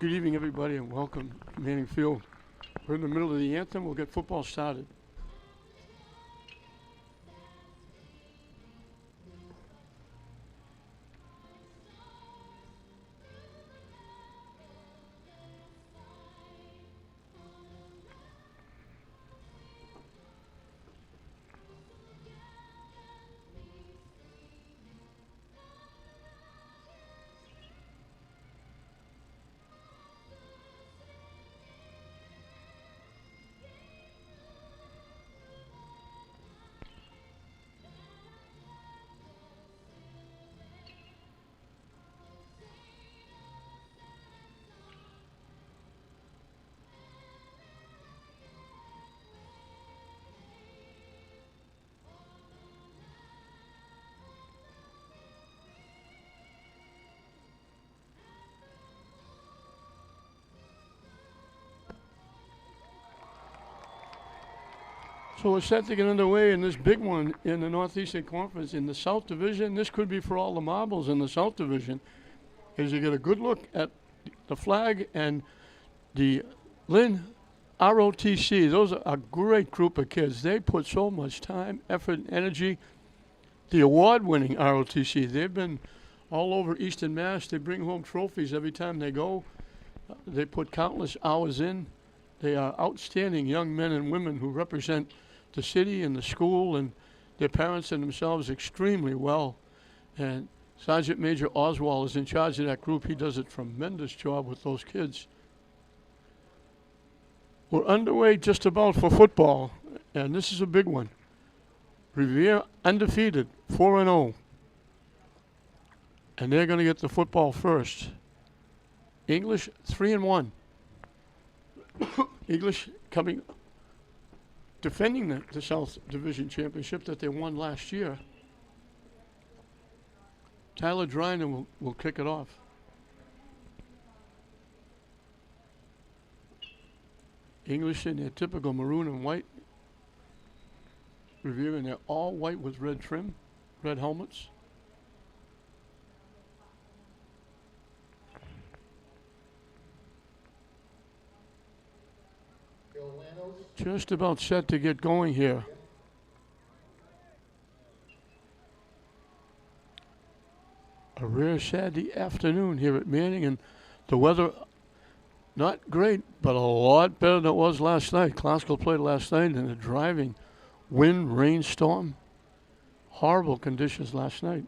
Good evening, everybody, and welcome to Manning Field. We're in the middle of the anthem. We'll get football started. So we're set to get underway in this big one in the Northeastern Conference. In the South Division, this could be for all the marbles in the South Division, as you get a good look at the flag and the Lynn ROTC. Those are a great group of kids. They put so much time, effort, and energy. The award-winning ROTC, they've been all over Eastern Mass. They bring home trophies every time they go. They put countless hours in. They are outstanding young men and women who represent the city and the school and their parents and themselves extremely well. And Sergeant Major Oswald is in charge of that group. He does a tremendous job with those kids. We're underway just about for football, and this is a big one. Revere undefeated, 4-0. And they're going to get the football first. English, 3-1. English defending the South Division Championship that they won last year. Tyler Driner will kick it off. English in their typical maroon and white. Revere in their all white with red trim, red helmets. Just about set to get going here. A rare Saturday afternoon here at Manning, and the weather not great, but a lot better than it was last night. Glasgow played last night in a driving wind, rainstorm. Horrible conditions last night.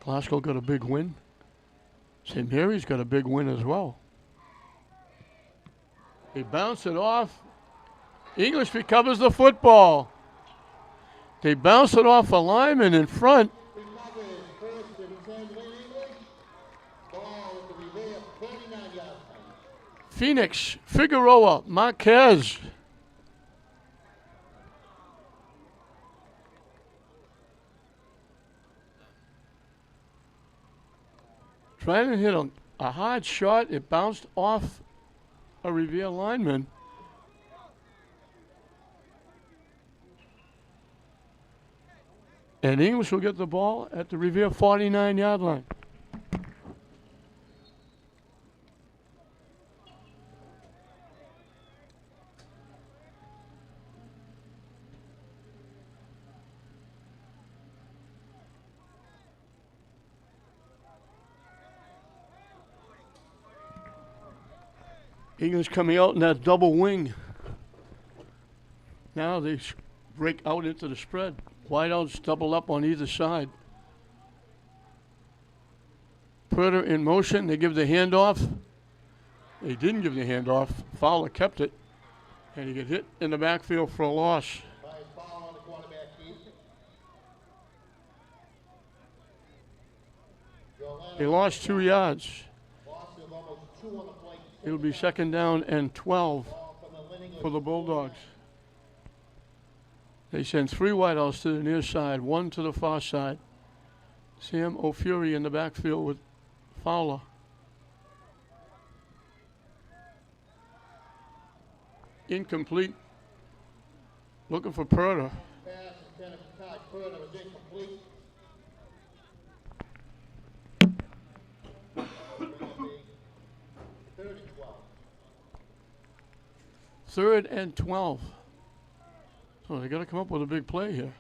Glasgow got a big win. St. Mary's got a big win as well. They bounce it off. English recovers the football. They bounce it off a lineman in front. Phoenix, Figueroa, Marquez. Trying to hit a hard shot. It bounced off a Revere lineman. And English will get the ball at the Revere 49-yard line. English coming out in that double wing. Now they break out into the spread. Wideouts double up on either side. Purder in motion. They give the handoff. They didn't give the handoff. Fowler kept it. And he get hit in the backfield for a loss. They lost 2 yards. It'll be 2nd down and 12 for the Bulldogs. They send 3 wideouts to the near side, 1 to the far side. Sam O'Fury in the backfield with Fowler. Incomplete. Looking for Purder. 3rd and 12. So they got to come up with a big play here.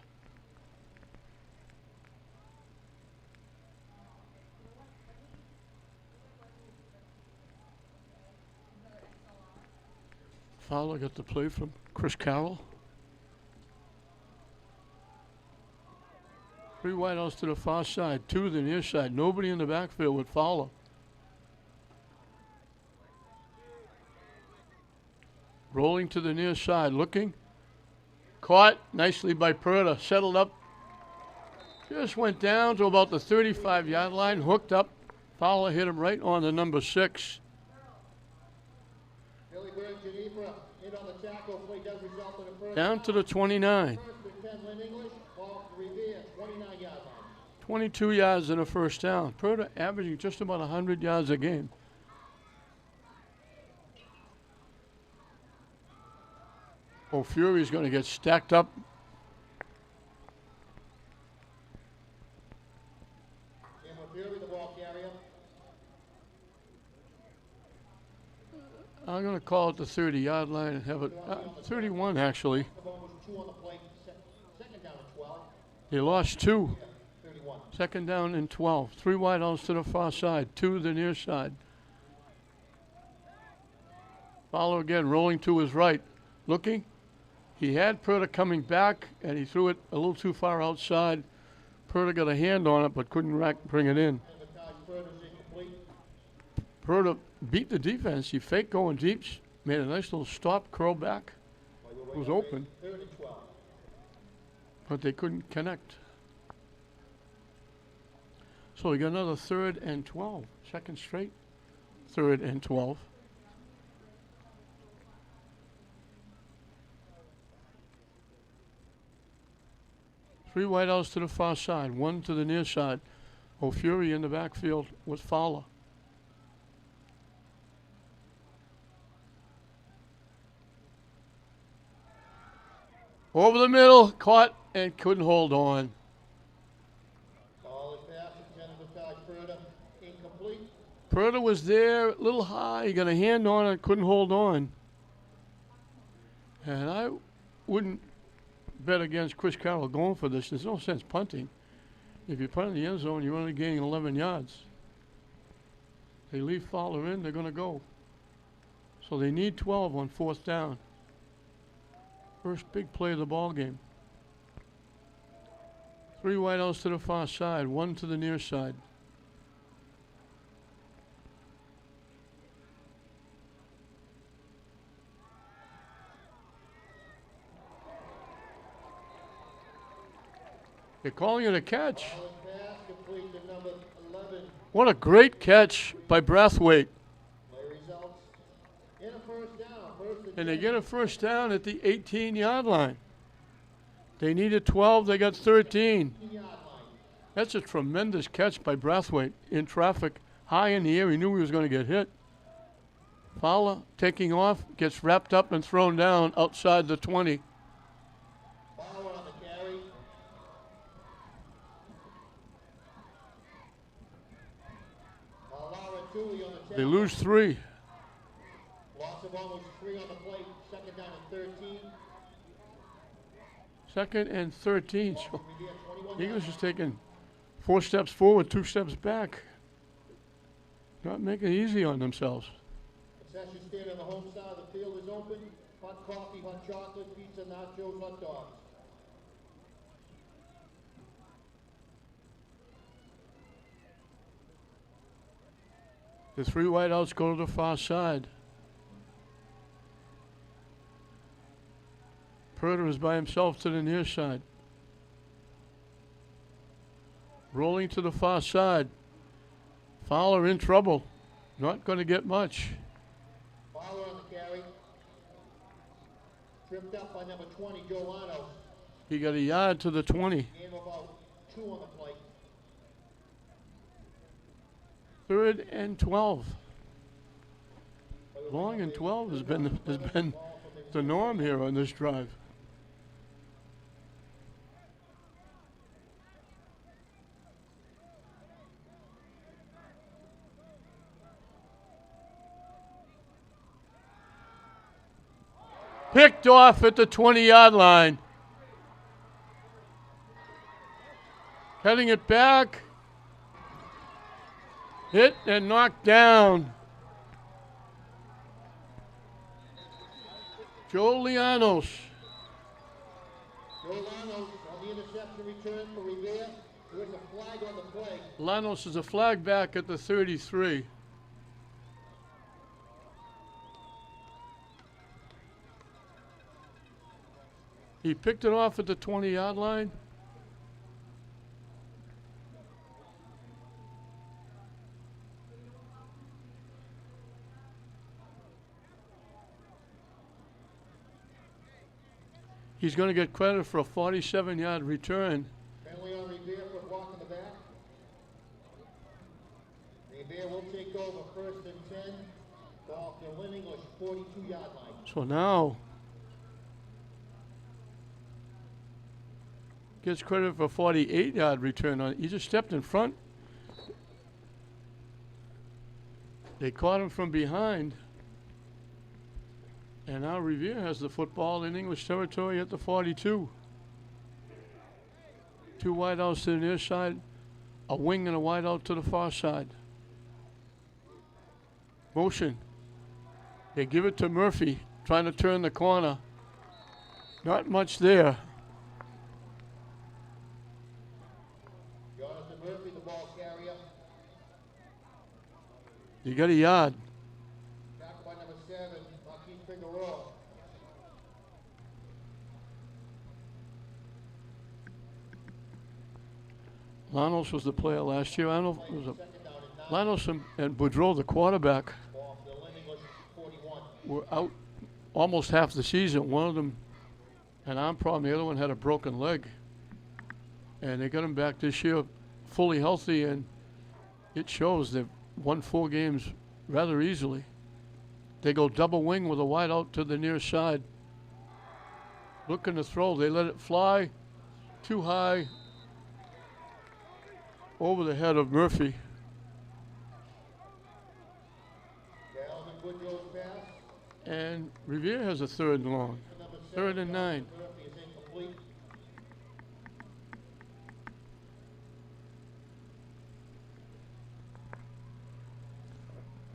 Fowler got the play from Chris Carroll. 3 wideouts to the far side, 2 to the near side. Nobody in the backfield with Fowler. Rolling to the near side, looking. Caught nicely by Perta, settled up. Just went down to about the 35-yard line, hooked up. Fowler hit him right on the number 6. Down to the 29. 22 yards in the first down. Perta averaging just about 100 yards a game. Fury's going to get stacked up. I'm going to call it the 30-yard line and have it 31 actually. They lost 2. 2nd down and 12. 3 wideouts to the far side, 2 to the near side. Fowler again, rolling to his right, looking. He had Perta coming back, and he threw it a little too far outside. Perta got a hand on it, but couldn't bring it in. Perta beat the defense. He faked going deep, made a nice little stop, curl back. It was open, but they couldn't connect. So we got another 3rd and 12. Second straight 3rd and 12. Three wideouts to the far side, 1 to the near side. Fury in the backfield with Fowler. Over the middle, caught and couldn't hold on. Perta was there, a little high, he got a hand on it, couldn't hold on. And I wouldn't bet against Chris Carroll going for this. There's no sense punting. If you punt in the end zone, you're only gaining 11 yards. They leave Fowler in, they're going to go. So they need 12 on 4th down. First big play of the ball game. 3 wideouts to the far side, 1 to the near side. They're calling it a catch. What a great catch by Brathwaite. And they get a first down at the 18-yard line. They needed 12, they got 13. That's a tremendous catch by Brathwaite in traffic, high in the air. He knew he was going to get hit. Fowler taking off, gets wrapped up and thrown down outside the 20. They lose 3. Loss of almost 3 on the plate. 2nd down and 13. 2nd and 13. So Eagles just taking 4 steps forward, 2 steps back. Not making it easy on themselves. Concession stand on the home side of the field is open. Hot coffee, hot chocolate, pizza, nachos, hot dogs. The 3 wideouts go to the far side. Perta is by himself to the near side. Rolling to the far side. Fowler in trouble. Not going to get much. Fowler on the carry. Tripped up by number 20, Joe Lano. He got a yard to the 20. Gave about 2 on the plate. 3rd and 12. Long and 12 has been the norm here on this drive. Picked off at the 20-yard line. Cutting it back. Hit and knocked down. Joe Lianos. Joe Lanos on the interception return for Revere. There's a flag on the play. Lanos is a flag back at the 33. He picked it off at the 20-yard line. He's going to get credit for a 47-yard return. Penalty on Revere for blocking the back. Revere will take over 1st and 10. Off the Lynn English 42-yard line. So now gets credit for a 48-yard return on. He just stepped in front. They caught him from behind. And now Revere has the football in English territory at the 42. 2 wideouts to the near side, a wing and a wideout to the far side. Motion. They give it to Murphy, trying to turn the corner. Not much there. Jonathan Murphy, the ball carrier. You got a yard. Back by number 7, Marquis Figueroa. Lanos was the player last year. I don't know if it was Lanos and Boudreau, the quarterback, Off the Lynn English 41. were out almost half the season. One of them an arm problem, the other one had a broken leg. And they got him back this year fully healthy, and it shows they've won 4 games rather easily. They go double wing with a wide out to the near side. Looking to throw, they let it fly too high over the head of Murphy. Down and Woodrow's pass. And Revere has a 3rd and long. Number 3rd and 9. Murphy is incomplete.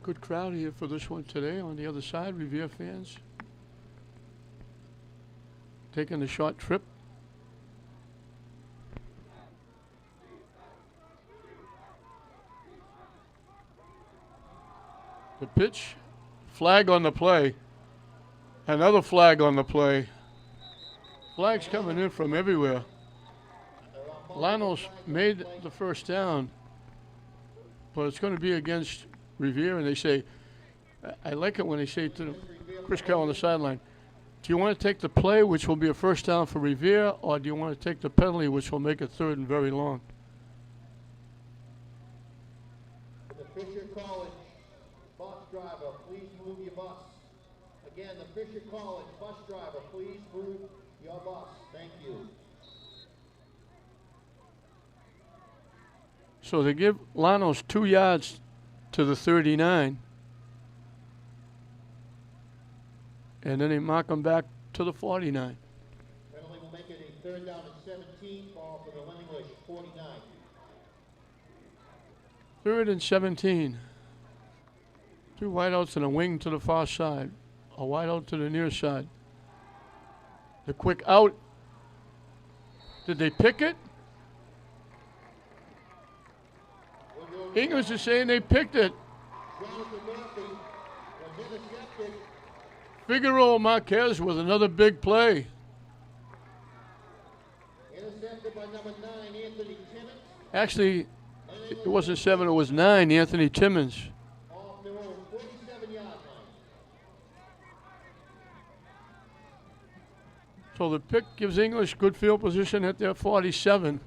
Good crowd here for this one today on the other side, Revere fans. Taking a short trip. The pitch, flag on the play. Another flag on the play. Flags coming in from everywhere. Lanos made the first down, but it's going to be against Revere, and they say, I like it when they say to Chris Carroll on the sideline, do you want to take the play, which will be a first down for Revere, or do you want to take the penalty, which will make it 3rd and very long? The Fisher College bus driver, please move your bus. Again, the Fisher College bus driver, please move your bus. Thank you. So they give Lanos 2 yards to the 39. And then they mark him back to the 49. Penalty will make it a 3rd down and 17. Ball for the Lynn English 49. 3rd and 17. 2 wideouts and a wing to the far side. A wideout to the near side. The quick out. Did they pick it? English is saying they picked it. Jonathan Murphy was intercepted. Figueroa Marquez with another big play. Intercepted by number 9, Anthony Timmons. Actually, it wasn't 7, it was 9, Anthony Timmons. Off their own 47-yard line. So the pick gives English good field position at their 47.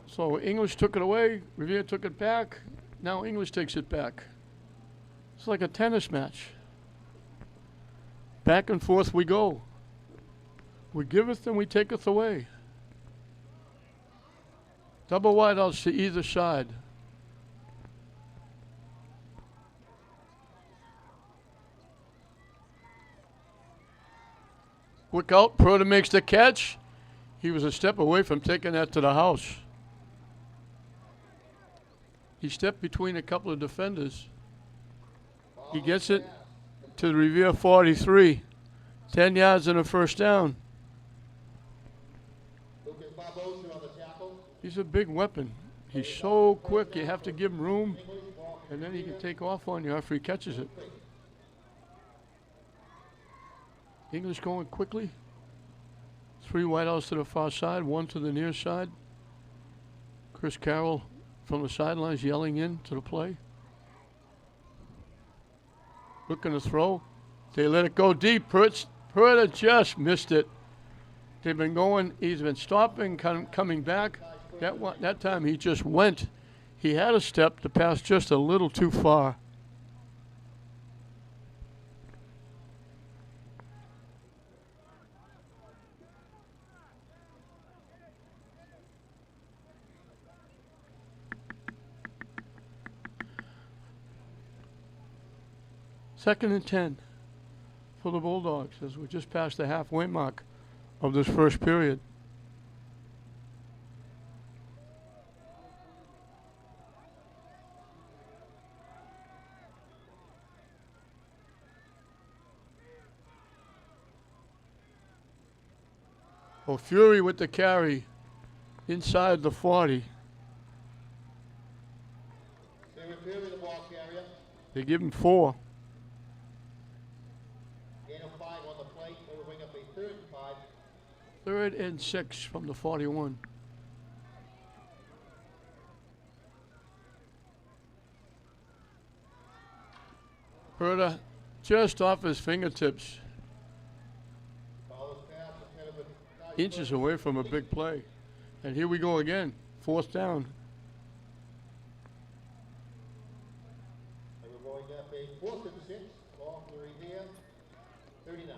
So English took it away, Revere took it back, now English takes it back. It's like a tennis match. Back and forth we go. We giveth and we taketh away. Double wideouts to either side. Quick out. Proda makes the catch. He was a step away from taking that to the house. He stepped between a couple of defenders. He gets it to the Revere 43. 10 yards and a first down. He's a big weapon. He's so quick, you have to give him room, and then he can take off on you after he catches it. English going quickly. 3 wideouts to the far side, 1 to the near side. Chris Carroll from the sidelines yelling in to the play. Looking to throw. They let it go deep. Purda just missed it. They've been going, he's been stopping, coming back. That time he just went. He had a step, the pass just a little too far. Second and 10 for the Bulldogs as we just passed the halfway mark of this first period. Oh, Fury with the carry inside the 40. Fury, the ball carrier. They give him 4. Gain of 5 on the plate. They will bring up a 3rd and 5. 3rd and 6 from the 41. Purda just off his fingertips. Inches away from a big play. And here we go again. 4th down. They were going up a 4th and 6 off the Revere 39.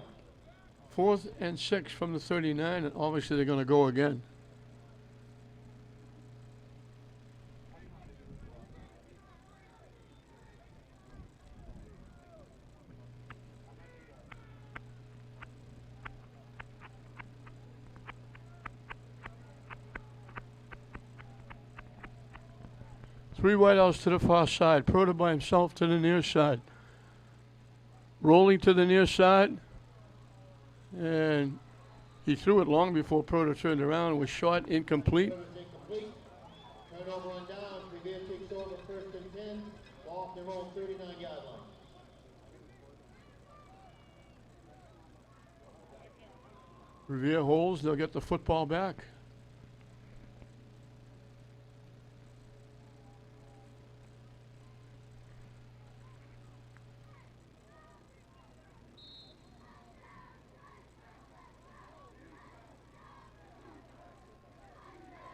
4th and 6 from the 39, and obviously they're going to go again. Three wideouts to the far side. Purda by himself to the near side. Rolling to the near side. And he threw it long before Purda turned around. It was short, incomplete. Turnover on down. Revere takes over 1st and 10 off their own 39-yard line. Revere holds. They'll get the football back.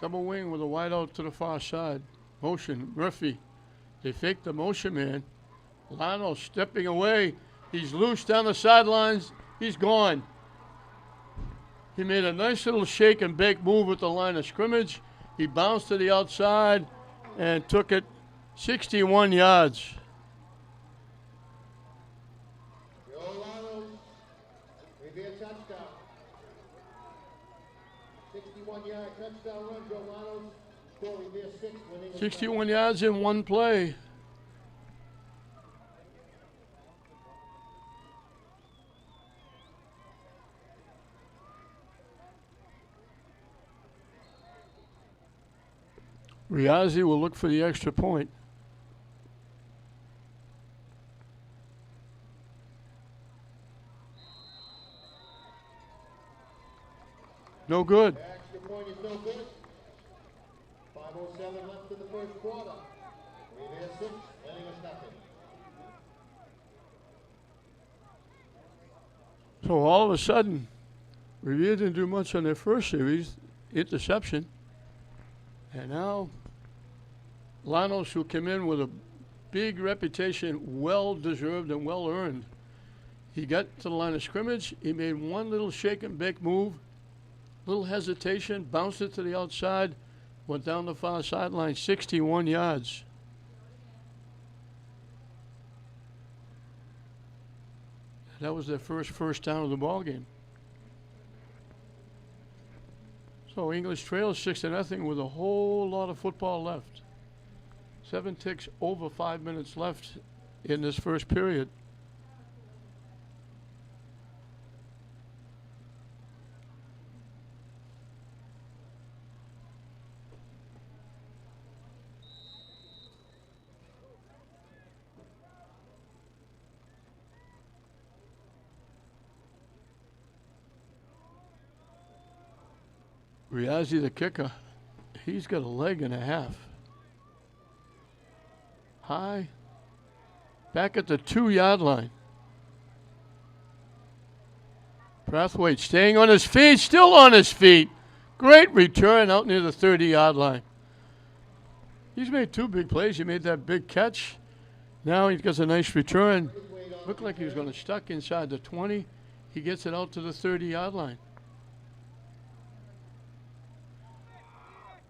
Double wing with a wide out to the far side. Motion, Murphy. They fake the motion man. Lano stepping away. He's loose down the sidelines. He's gone. He made a nice little shake and bake move at the line of scrimmage. He bounced to the outside and took it 61 yards. Revere touchdown. 61-yard touchdown run. Joe Lanos score Revere 6, winning 61 yards in one play. Riazzi will look for the extra point. No good. Extra point is no good. 5:07 left in the first quarter. Revere 6, winning us nothing. So all of a sudden, Revere didn't do much on their first series, interception. And now, Lanos, who came in with a big reputation, well-deserved and well-earned. He got to the line of scrimmage. He made one little shake and bake move, little hesitation, bounced it to the outside, went down the far sideline, 61 yards. That was their first down of the ball game. So English trails 6-0 with a whole lot of football left. 7 ticks over 5 minutes left in this first period. Riazzi, the kicker, he's got a leg and a half. High. Back at the 2-yard line. Brathwaite staying on his feet, still on his feet. Great return out near the 30-yard line. He's made 2 big plays. He made that big catch. Now he gets a nice return. Looked like he was going to stuck inside the 20. He gets it out to the 30-yard line.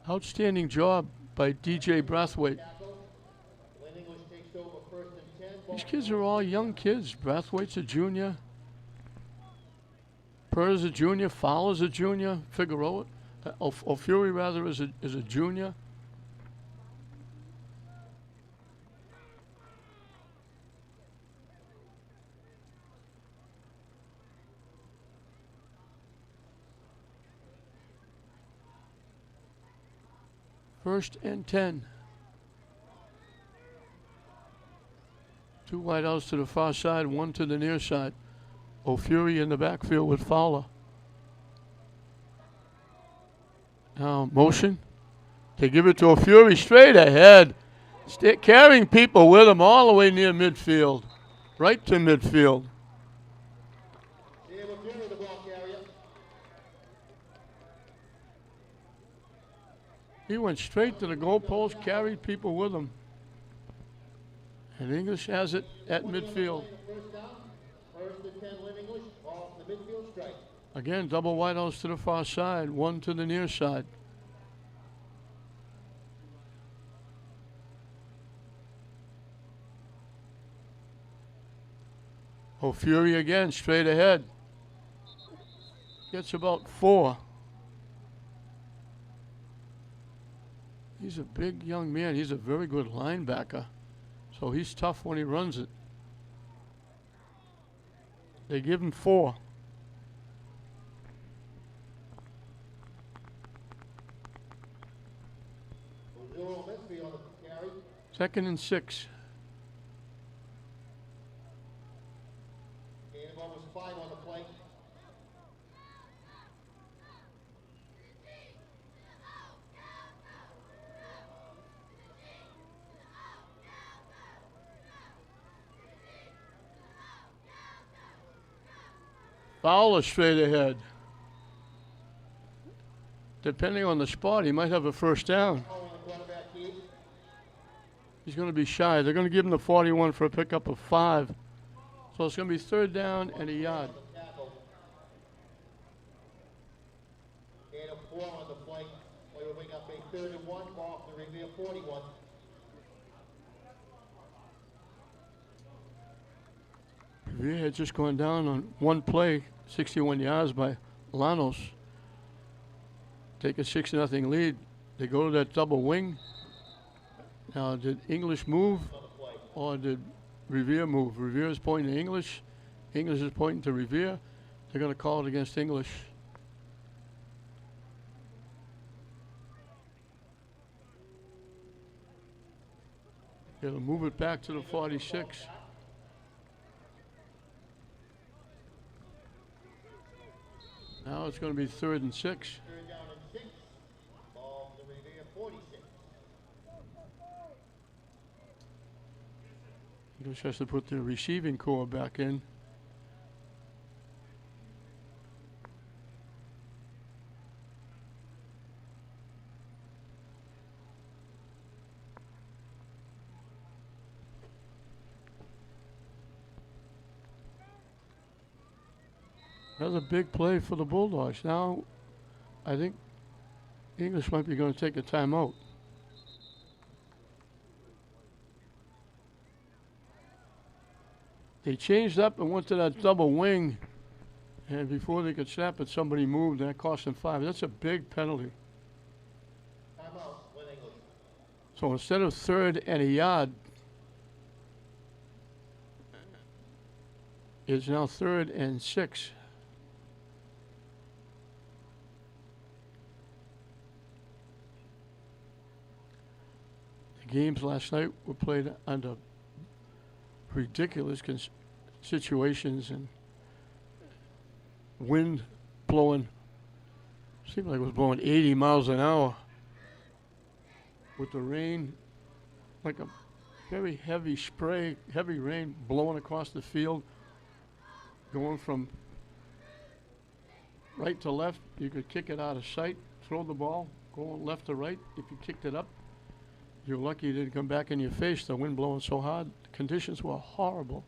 Outstanding job by DJ Brathwaite. These kids are all young kids. Brathwaite's a junior. Purr's a junior. Fowler's a junior. Figueroa, O'Fury rather, is a junior. First and 10. 2 wideouts to the far side, 1 to the near side. O'Fury in the backfield with Fowler. Now motion. They give it to O'Fury straight ahead. Carrying people with him all the way near midfield. Right to midfield. He went straight to the goalpost, carried people with him. And English has it at midfield. Again, double wideouts to the far side, 1 to the near side. O'Fury again, straight ahead. Gets about 4. He's a big young man. He's a very good linebacker. So he's tough when he runs it. They give him 4. Second and 6. Fowler straight ahead. Depending on the spot, he might have a first down. He's going to be shy. They're going to give him the 41 for a pickup of 5. So it's going to be 3rd down and a yard. And a 4 on the flank. We will bring up a 3rd and 1 off the Revere 41. Revere had just gone down on one play, 61 yards by Lanos. Take a 6-0 lead. They go to that double wing. Now, did English move or did Revere move? Revere is pointing to English. English is pointing to Revere. They're going to call it against English. They'll move it back to the 46. Now it's going to be 3rd and 6. 3rd down and 6. Ball to the Revere 46. English has to put the receiving core back in. Another big play for the Bulldogs. Now, I think English might be going to take a timeout. They changed up and went to that double wing, And before they could snap it, somebody moved, and that cost them 5. That's a big penalty. Timeout, Lynn English. So instead of 3rd and a yard, it's now 3rd and 6. The games last night were played under ridiculous situations and wind blowing. Seemed like it was blowing 80 miles an hour. With the rain, like a very heavy spray, heavy rain blowing across the field, going from right to left. You could kick it out of sight, throw the ball, going left to right. If you kicked it up, you're lucky it didn't come back in your face. The wind blowing so hard, the conditions were horrible.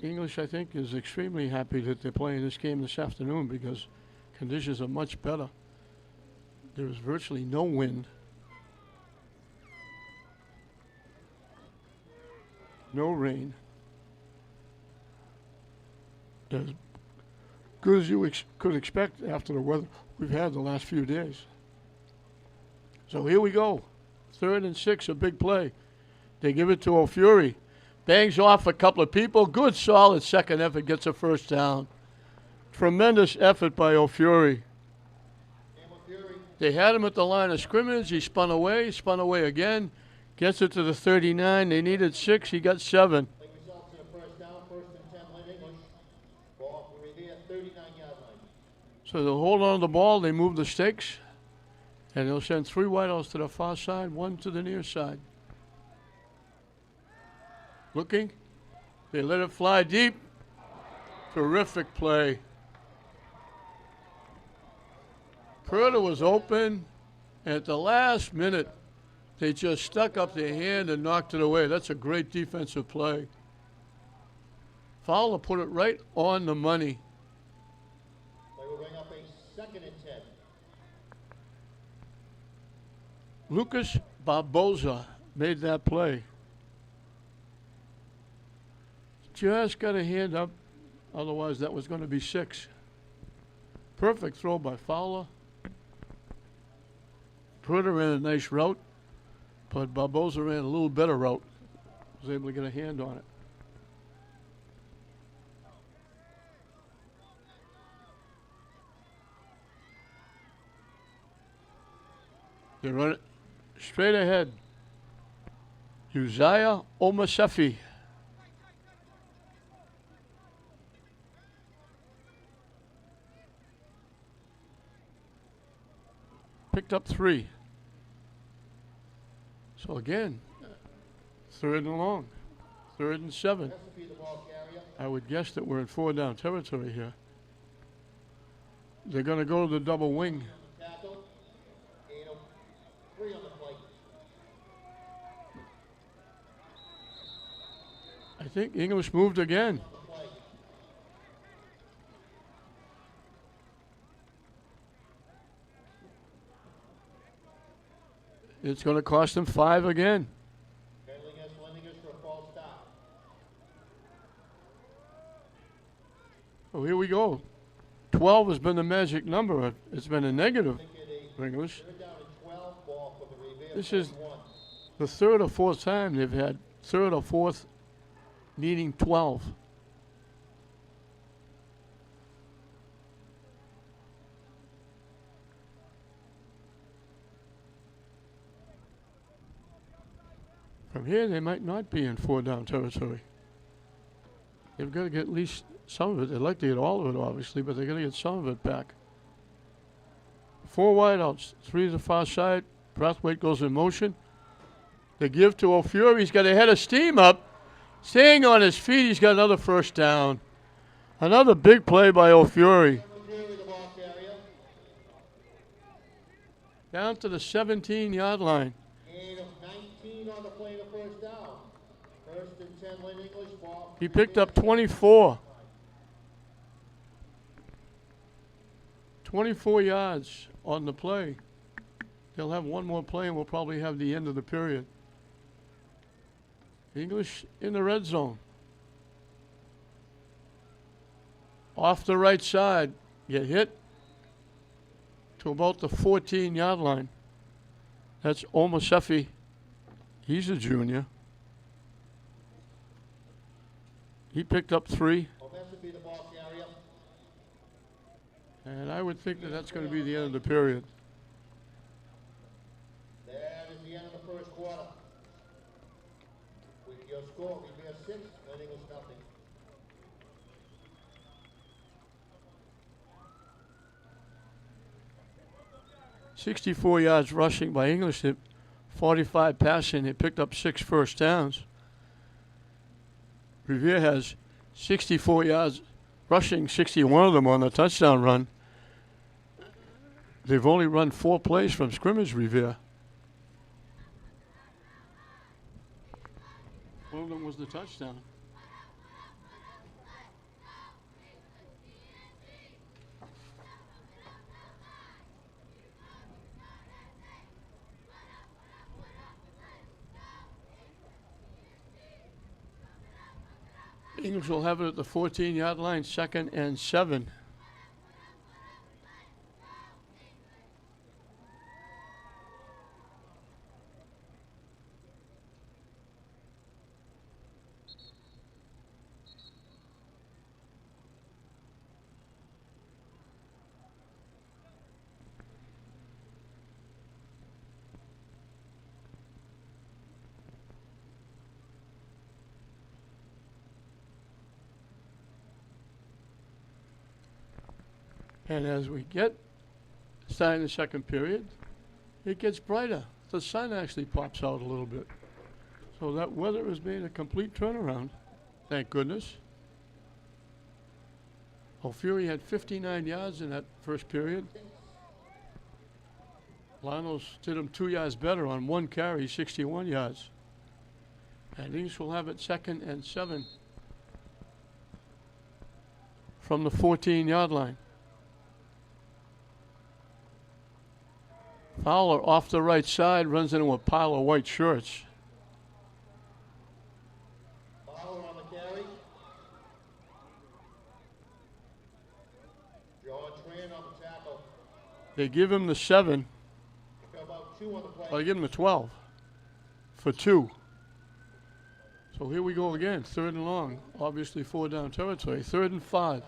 English, I think, is extremely happy that they're playing this game this afternoon because conditions are much better. There's virtually no wind. No rain. As good as you could expect after the weather we've had the last few days. So here we go. 3rd and 6, a big play. They give it to O'Fury. Bangs off a couple of people. Good, solid second effort. Gets a first down. Tremendous effort by O'Fury. They had him at the line of scrimmage. He spun away again. Gets it to the 39. They needed 6. He got 7. Results in a first down, 1st and 10, Lynn English. Ball for Revere, 39-yard line. So they'll hold on to the ball. They move the stakes. And they'll send 3 wideouts to the far side, 1 to the near side. Looking. They let it fly deep. Terrific play. Purda was open. And at the last minute, they just stuck up their hand and knocked it away. That's a great defensive play. Fowler put it right on the money. They will bring up a 2nd and 10. Lucas Barboza made that play. Just got a hand up. Otherwise, that was going to be 6. Perfect throw by Fowler. Purda ran a nice route, but Barboza ran a little better route. Was able to get a hand on it. They run it straight ahead. Uzziah Omasefi. Picked up 3. So again, 3rd and long, 3rd and 7. Has to be the ball carrier. I would guess that we're in 4-down territory here. They're going to go to the double wing. Tackle. 3 on the plate. I think English moved again. On the plate. It's going to cost them 5 again. Penalty against Lynn English for a false start. Oh, here we go. 12 has been the magic number. It's been a negative for English. 3rd down and 12, ball for the Revere. This is 1. the 3rd or 4th time they've had 3rd or 4th needing 12. From here, they might not be in 4-down territory. They've got to get at least some of it. They'd like to get all of it, obviously, but they're going to get some of it back. 4 wideouts, 3 to the far side. Brathwaite goes in motion. They give to O'Fury. He's got a head of steam up. Staying on his feet, he's got another first down. Another big play by O'Fury. O'Fury, the ball carrier. Down to the 17-yard line. Gain of 19 on the play of first down. 1st and 10, Lynn English, ball. He picked up 24. 24 yards on the play. They'll have one more play and we'll probably have the end of the period. English in the red zone. off the right side, get hit to about the 14-yard line. That's Omasefi. He's a junior. He picked up 3. Well, that should be the ball carrier. And I would think that that's going to be the end of the period. That is the end of the first quarter. With your score, Revere 6, English nothing. .64 yards rushing by English, 45 passing. They picked up 6 first downs. Revere has 64 yards rushing, 61 of them on the touchdown run. They've only run 4 plays from scrimmage, Revere. One of them was the touchdown. Eagles will have it at the 14-yard line, 2nd and 7. And as we get starting the second period, it gets brighter. The sun actually pops out a little bit. So that weather has made a complete turnaround, thank goodness. O'Fury had 59 yards in that first period. Lanos did him 2 yards better on 1 carry, 61 yards. And East will have it 2nd and 7 from the 14-yard line. Fowler off the right side runs into a pile of white shirts. Fowler on the carry. John Tran on the tackle. They give him the 7. About 2 on the play. Well, they give him the 12 for 2. So here we go again, 3rd and long. Obviously 4 down territory. 3rd and 5.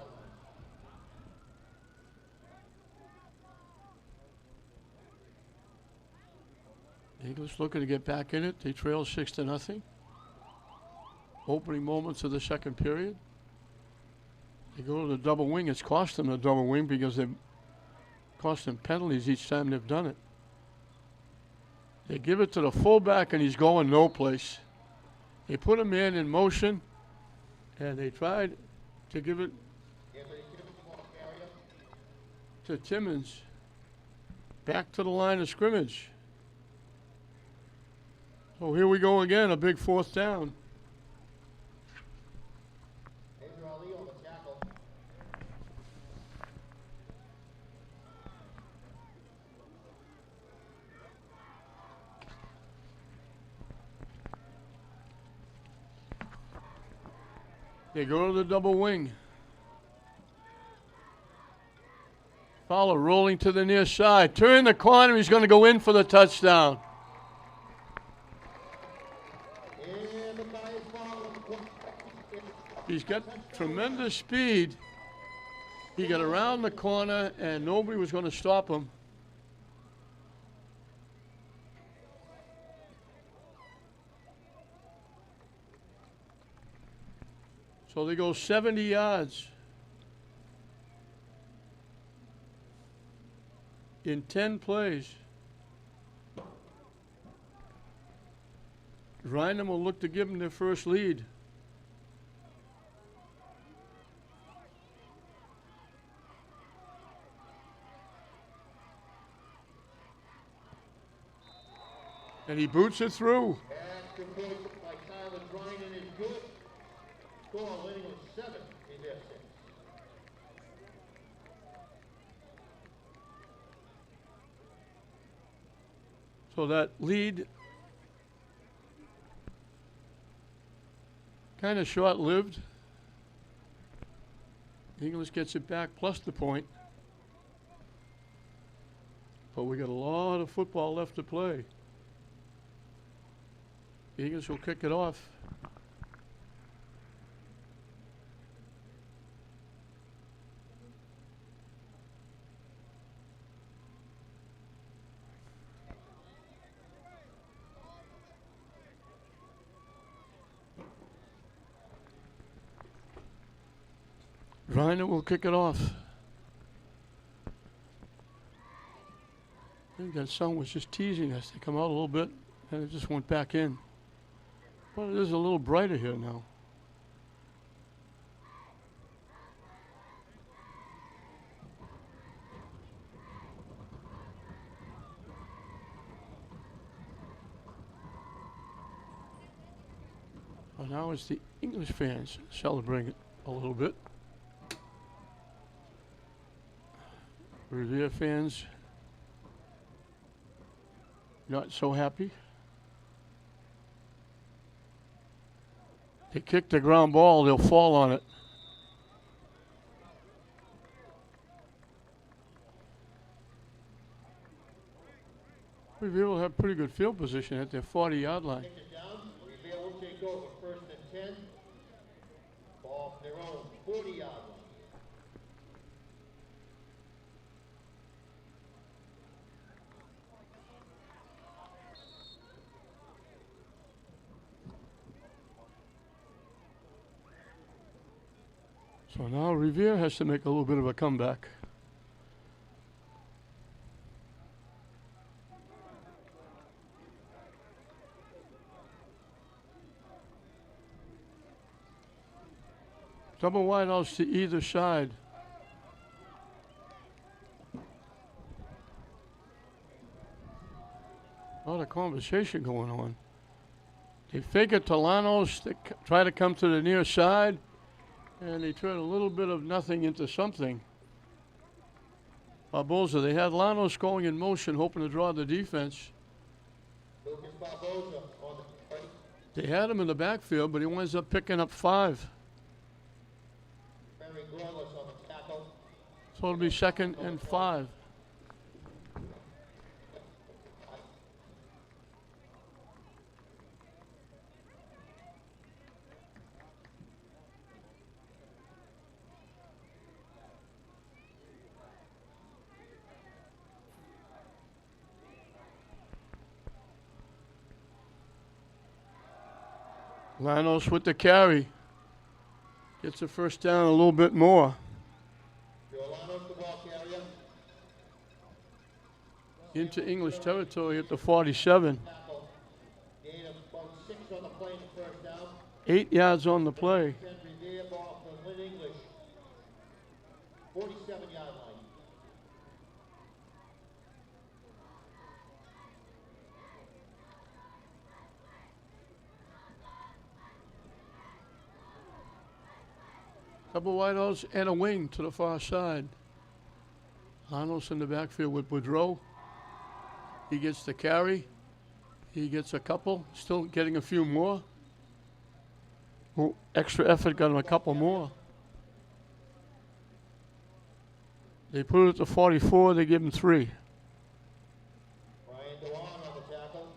Eagles looking to get back in it. They trail 6-0. Opening moments of the second period. They go to the double wing. It's cost them the double wing because they've cost them penalties each time they've done it. They give it to the fullback and he's going no place. They put a man in motion and they tried to give it to Timmons. Back to the line of scrimmage. So here we go again, a big 4th down. Ali on the tackle. They go to the double wing. Fowler rolling to the near side. Turn the corner, he's going to go in for the touchdown. He's got tremendous speed. He got around the corner and nobody was going to stop him. So they go 70 yards in 10 plays. Rynham will look to give them their first lead. And he boots it through. Pass complete by Tyler Drynan is good. Score winning with 7. Revere 6. So that lead kind of short-lived. English gets it back plus the point. But we got a lot of football left to play. Eagles will kick it off. Reiner will kick it off. I think that sun was just teasing us to come out a little bit, and it just went back in. But it is a little brighter here now. Well, now it's the English fans celebrating a little bit. Revere fans not so happy. They kick the ground ball, they'll fall on it. Revere will have pretty good field position at their 40-yard line. Take it down. Revere will take over 1st and 10. Ball from their own 40-yard line. So now Revere has to make a little bit of a comeback. Double wideouts to either side. A lot of conversation going on. They fake it to Lanos, they try to come to the near side, and they turn a little bit of nothing into something. Barboza, they had Lanos going in motion, hoping to draw the defense. Lucas Barboza on the right. They had him in the backfield, but he winds up picking up 5. Very Growless on the tackle. So it'll be 2nd and 5. Lanos with the carry. Gets the first down a little bit more. Lanos the ball carrier. Into English territory at the 47. Tackle. Gain of about 6 on the play in the 1st down. 8 yards on the play. 10 Revere ball for Lynn English. 47-yard line. Double wideouts and a wing to the far side. Lanos in the backfield with Boudreau. He gets the carry. He gets a couple. Still getting a few more. Oh, extra effort got him a couple more. They put it at the 44. They give him 3. Brian Dewan on the tackle.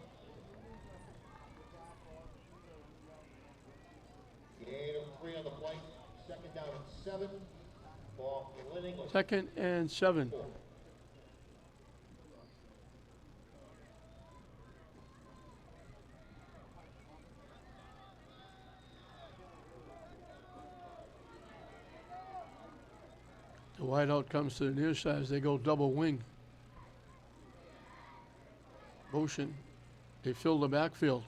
Gain of 3 on the play. 2nd down and 7. Ball for Lynn English. 2nd and 7. The wideout comes to the near side as they go double wing. Motion. They fill the backfield.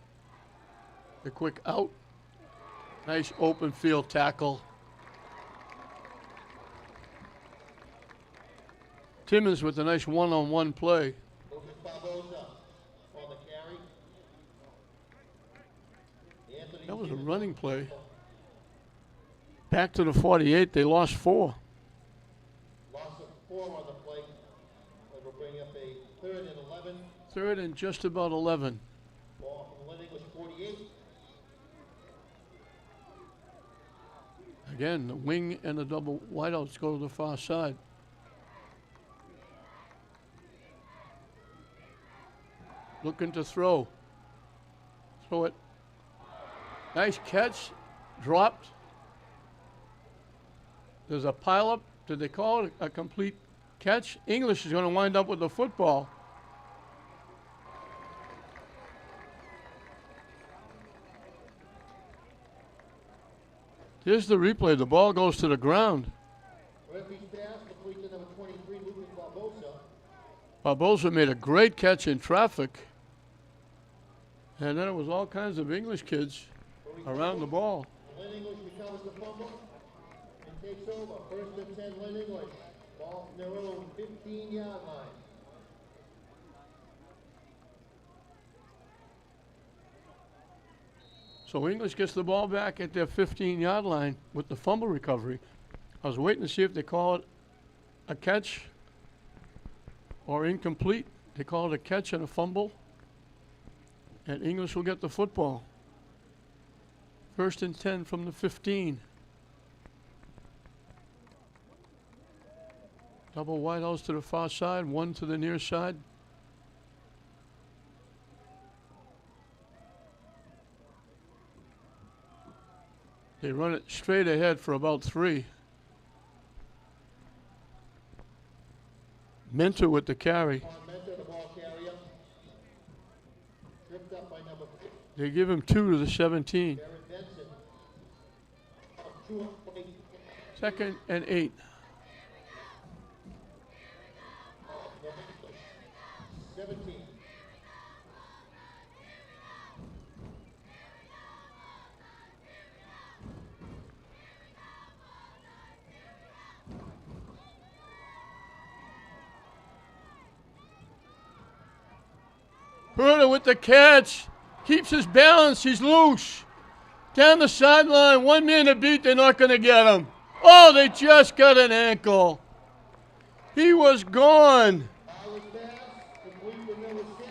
The quick out. Nice open field tackle. Timmons with a nice one-on-one play. Lucas Barboza on the carry. Anthony That was a Timmons. running play. Back to the 48. They lost 4. Loss of 4 on the play. That will bring up a 3rd and 11. 3rd and just about 11. Ball from Lynn English 48. Again, the wing and the double wideouts go to the far side. Looking to throw. Throw it. Nice catch. Dropped. There's a pileup. Did they call it a complete catch? English is going to wind up with the football. Here's the replay. The ball goes to the ground. Referee's pass, complete to number 23, Lucas Barbosa. Barbosa made a great catch in traffic. And then it was all kinds of English kids around the ball. Lynn English recovers the fumble and takes over. First and 10, Lynn English. Ball from their own 15-yard line. So English gets the ball back at their 15-yard line with the fumble recovery. I was waiting to see if they call it a catch or incomplete. They call it a catch and a fumble. And English will get the football. First and 10 from the 15. Double wideouts to the far side, one to the near side. They run it straight ahead for about 3. Mentor with the carry. Mentor, the ball carrier. Tripped up by number 6. They give him 2 to the 17. Jared Benson. 2 Second and 8. 17. Herder with the catch. Keeps his balance. He's loose. Down the sideline. 1 man to beat. They're not going to get him. Oh, they just got an ankle. He was gone.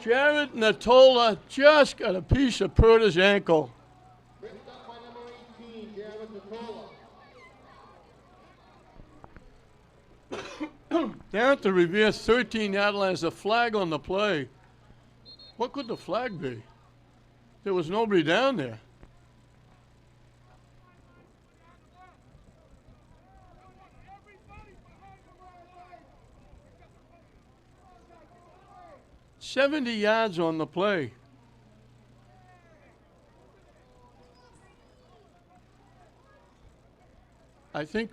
Jared Natola just got a piece of Purda's ankle. Ripped up by number 18, Jared Natola. Down at the Revere 13-yard line is a flag on the play. What could the flag be? There was nobody down there. $70 yards on the play. I think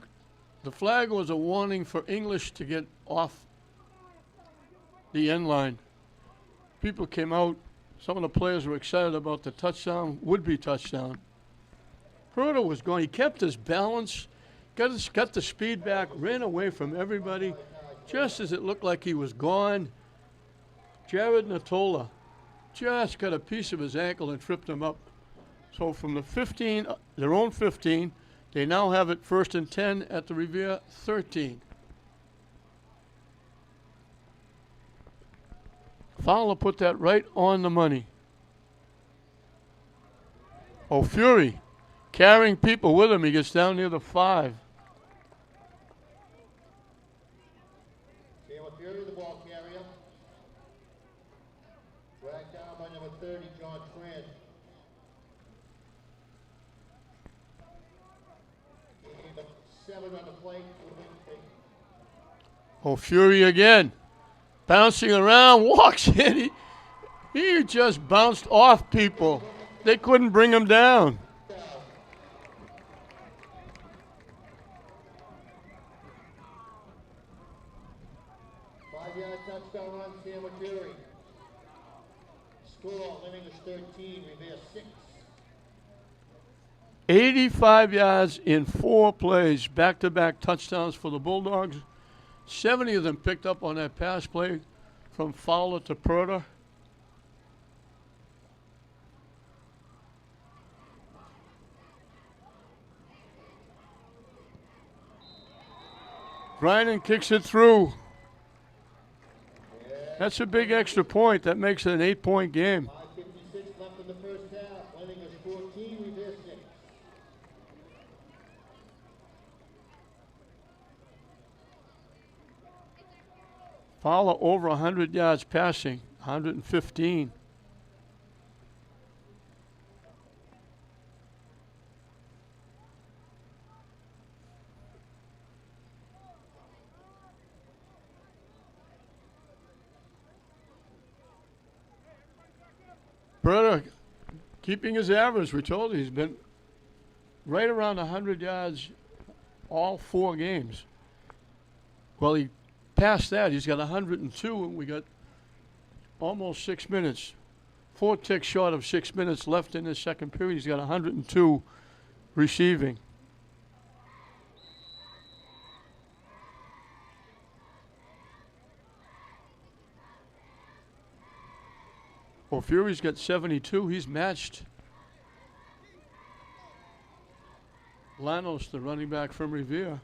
the flag was a warning for English to get off the end line. People came out. Some of the players were excited about the touchdown, would-be touchdown. Herder was going. He kept his balance, got the speed back, ran away from everybody, just as it looked like he was gone. Jared Natola just got a piece of his ankle and tripped him up. So from the 15, their own 15, they now have it first and 10 at the Revere 13. Fowler put that right on the money. Oh, Fury carrying people with him. He gets down near the 5. Taylor Fury, the ball carrier. Dragged down by number 30, John Tran. Number 7 on the plate. Oh, Fury again. Bouncing around, walks in. He just bounced off people. They couldn't bring him down. Five-yard touchdown run, Sam Fury. Score, Lynn English 13, Revere 6. 85 yards in 4 plays, back-to-back touchdowns for the Bulldogs. 70 of them picked up on that pass play from Fowler to Purda. Grinan kicks it through. That's a big extra point. That makes it an 8-point game. 5:56 left in the first half. Lynn English 14, Revere 6. Fowler over 100 yards passing, 115. Berta keeping his average. We told you he's been right around 100 yards all 4 games. Well, he passed that. He's got 102, and we got almost 6 minutes. 4 ticks short of 6 minutes left in this second period. He's got 102 receiving. Well, Fury's got 72. He's matched Lanos, the running back from Revere.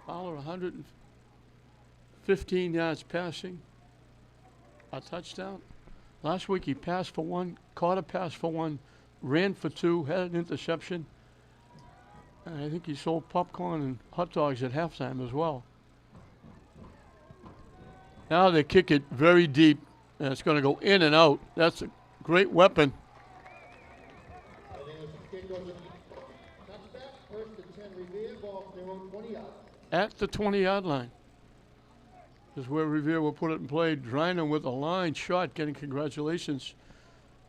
Fowler 115 yards passing, a touchdown. Last week he passed for 1, caught a pass for 1, ran for 2, had an interception. And I think he sold popcorn and hot dogs at halftime as well. Now they kick it very deep, and it's going to go in and out. That's a great weapon. At the 20-yard line is where Revere will put it in play. Driner with a line shot, getting congratulations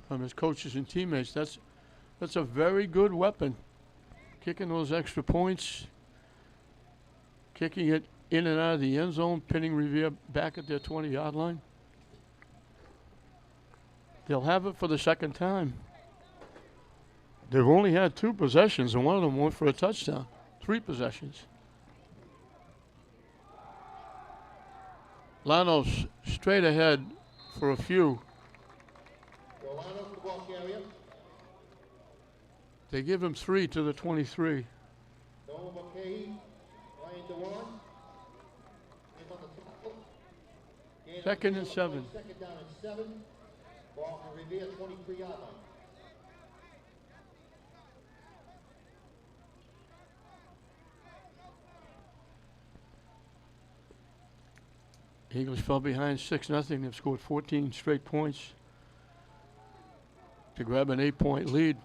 from his coaches and teammates. That's a very good weapon. Kicking those extra points, kicking it in and out of the end zone, pinning Revere back at their 20-yard line. They'll have it for the second time. They've only had 2 possessions, and one of them went for a touchdown. 3 possessions. Lanos straight ahead for a few. They give him 3 to the 23. Second and 7. Second down and 7. Ball from Revere, 23-yard line. Eagles fell behind 6-0. They've scored 14 straight points to grab an 8-point lead.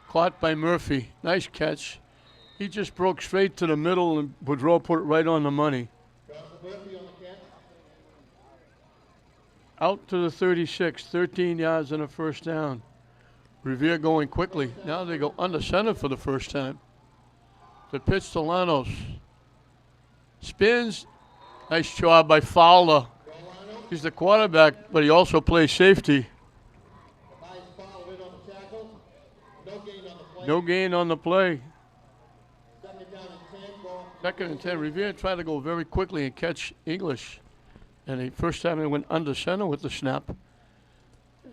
Caught by Murphy. Nice catch. He just broke straight to the middle, and Boudreau put it right on the money. Out to the 36, 13 yards and a first down. Revere going quickly. Now they go under center for the first time. The pitch to Lanos. Spins. Nice job by Fowler. He's the quarterback, but he also plays safety. No gain on the play. Second and 10. Revere tried to go very quickly and catch English. And the first time they went under center with the snap.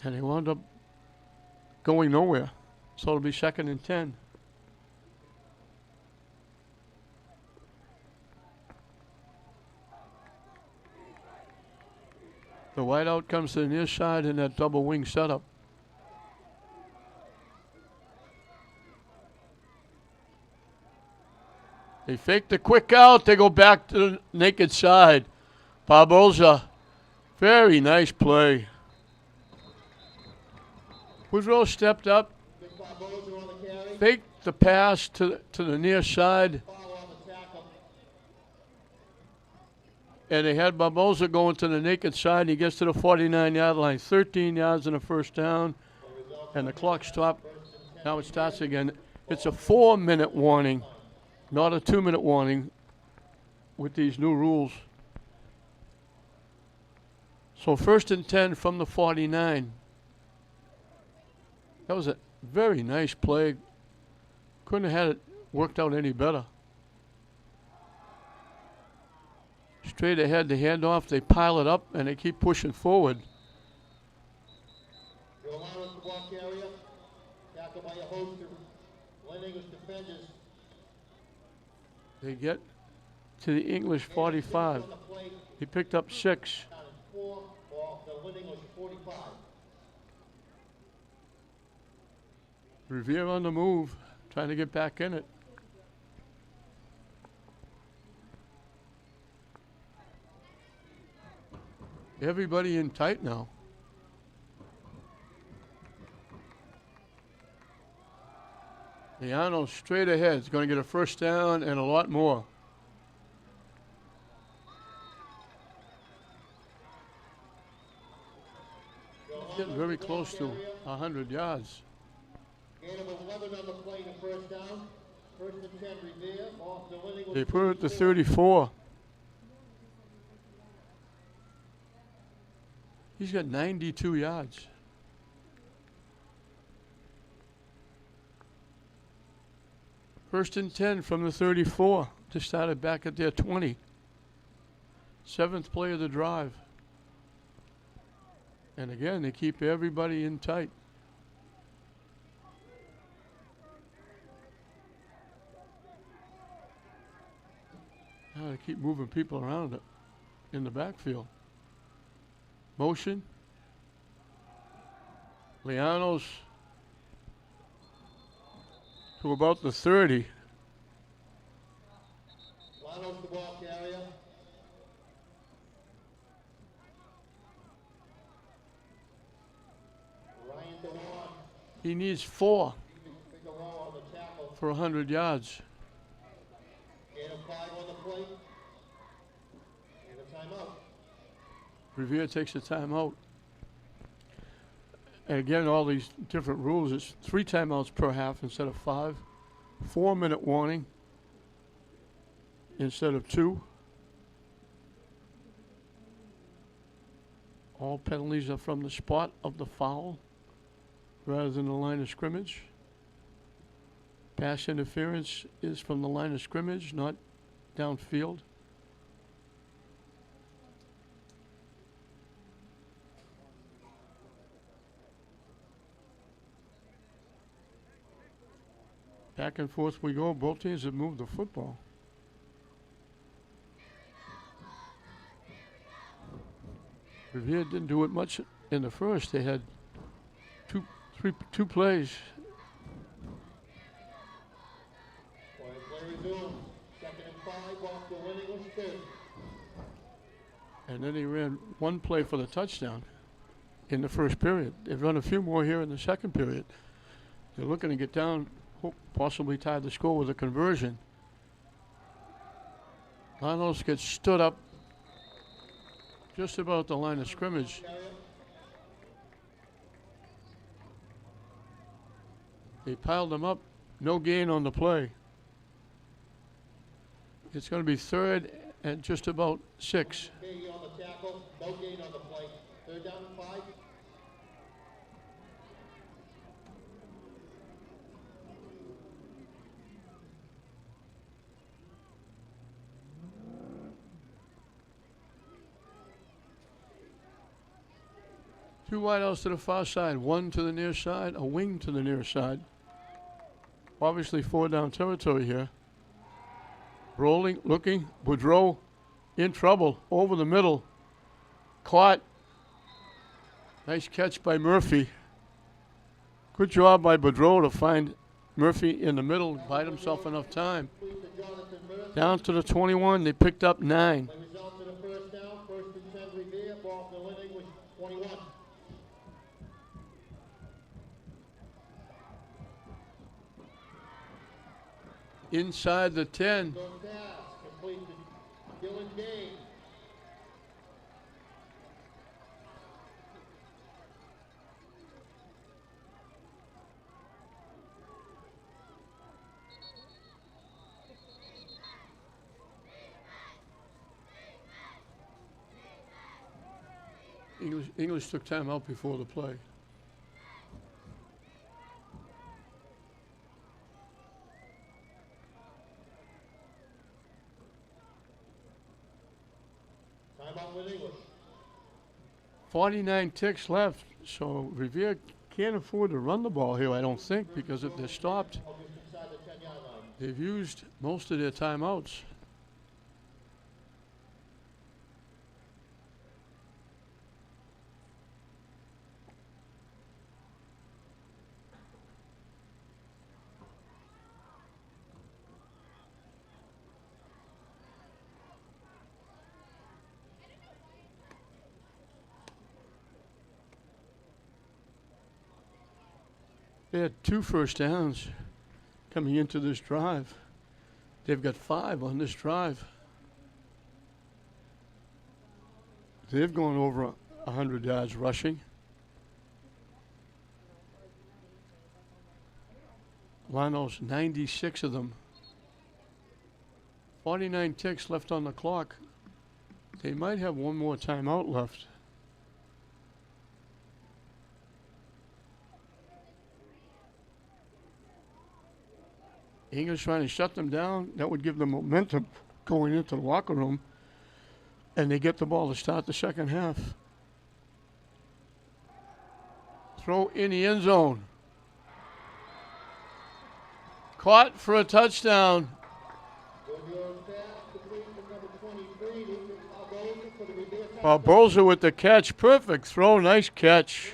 And they wound up going nowhere. So it'll be second and 10. The wideout comes to the near side in that double wing setup. They fake the quick out. They go back to the naked side. Barboza. Very nice play. Woodrow stepped up. Faked the pass to the near side. And they had Barboza going to the naked side. He gets to the 49-yard line. 13 yards and a first down. And the clock stopped. Now it starts again. It's a 4-minute warning, not a 2-minute warning with these new rules. So first and 10 from the 49. That was a very nice play. Couldn't have had it worked out any better. Straight ahead, the handoff, they pile it up, and they keep pushing forward. They get to the English 45. He picked up 6. 5. Revere on the move, trying to get back in it. Everybody in tight now. Liano straight ahead. Is going to get a first down and a lot more. Getting very close to 100 yards. Gain of 11 on the play to first down. First and 10, Revere. Off the winning. They put it to 34. He's got 92 yards. First and 10 from the 34. They started back at their 20. Seventh play of the drive. And again, they keep everybody in tight. Now they keep moving people around in the backfield. Motion. Lianos to about the 30. Lianos the ball carrier. Ryan DeWan. He needs 4 Big row on the tackle. for 100 yards. Gain of 5 on the play. And a timeout. Revere takes a timeout. And again, all these different rules. It's 3 timeouts per half instead of 5. 4-minute warning instead of 2. All penalties are from the spot of the foul rather than the line of scrimmage. Pass interference is from the line of scrimmage, not downfield. Back and forth we go. Both teams have moved the football. Revere didn't do it much in the first. They had two plays. Play resumes. Second and 5 off the winning was 2. And then he ran 1 play for the touchdown in the first period. They've run a few more here in the second period. They're looking to get down, hope possibly tie the score with a conversion. Lanos gets stood up just about the line of scrimmage. They piled them up. No gain on the play. It's going to be 3rd and just about 6. Biggie on the tackle. No gain on the play. 3rd down and 5. Two wideouts to the far side, 1 to the near side, a wing to the near side. Obviously 4 down territory here. Rolling, looking, Boudreau in trouble, over the middle. Caught. Nice catch by Murphy. Good job by Boudreau to find Murphy in the middle, bide himself enough time. Down to the 21, they picked up 9. The result of the first down. First and 10 Revere. Ball for winning was 21. Inside the 10. Good pass. Complete to Dylan Gay. English took time out before the play. Timeout with English. 49 ticks left, so Revere can't afford to run the ball here, I don't think, because if they're stopped, Focus inside the 10-yard line. they've used most of their timeouts. They had 2 first downs coming into this drive. They've got 5 on this drive. They've gone over 100 yards rushing. Lano's 96 of them. 49 ticks left on the clock. They might have one more timeout left. English trying to shut them down. That would give them momentum going into the locker room. And they get the ball to start the second half. Throw in the end zone. Caught for a touchdown. Barboza with the catch. Perfect throw. Nice catch.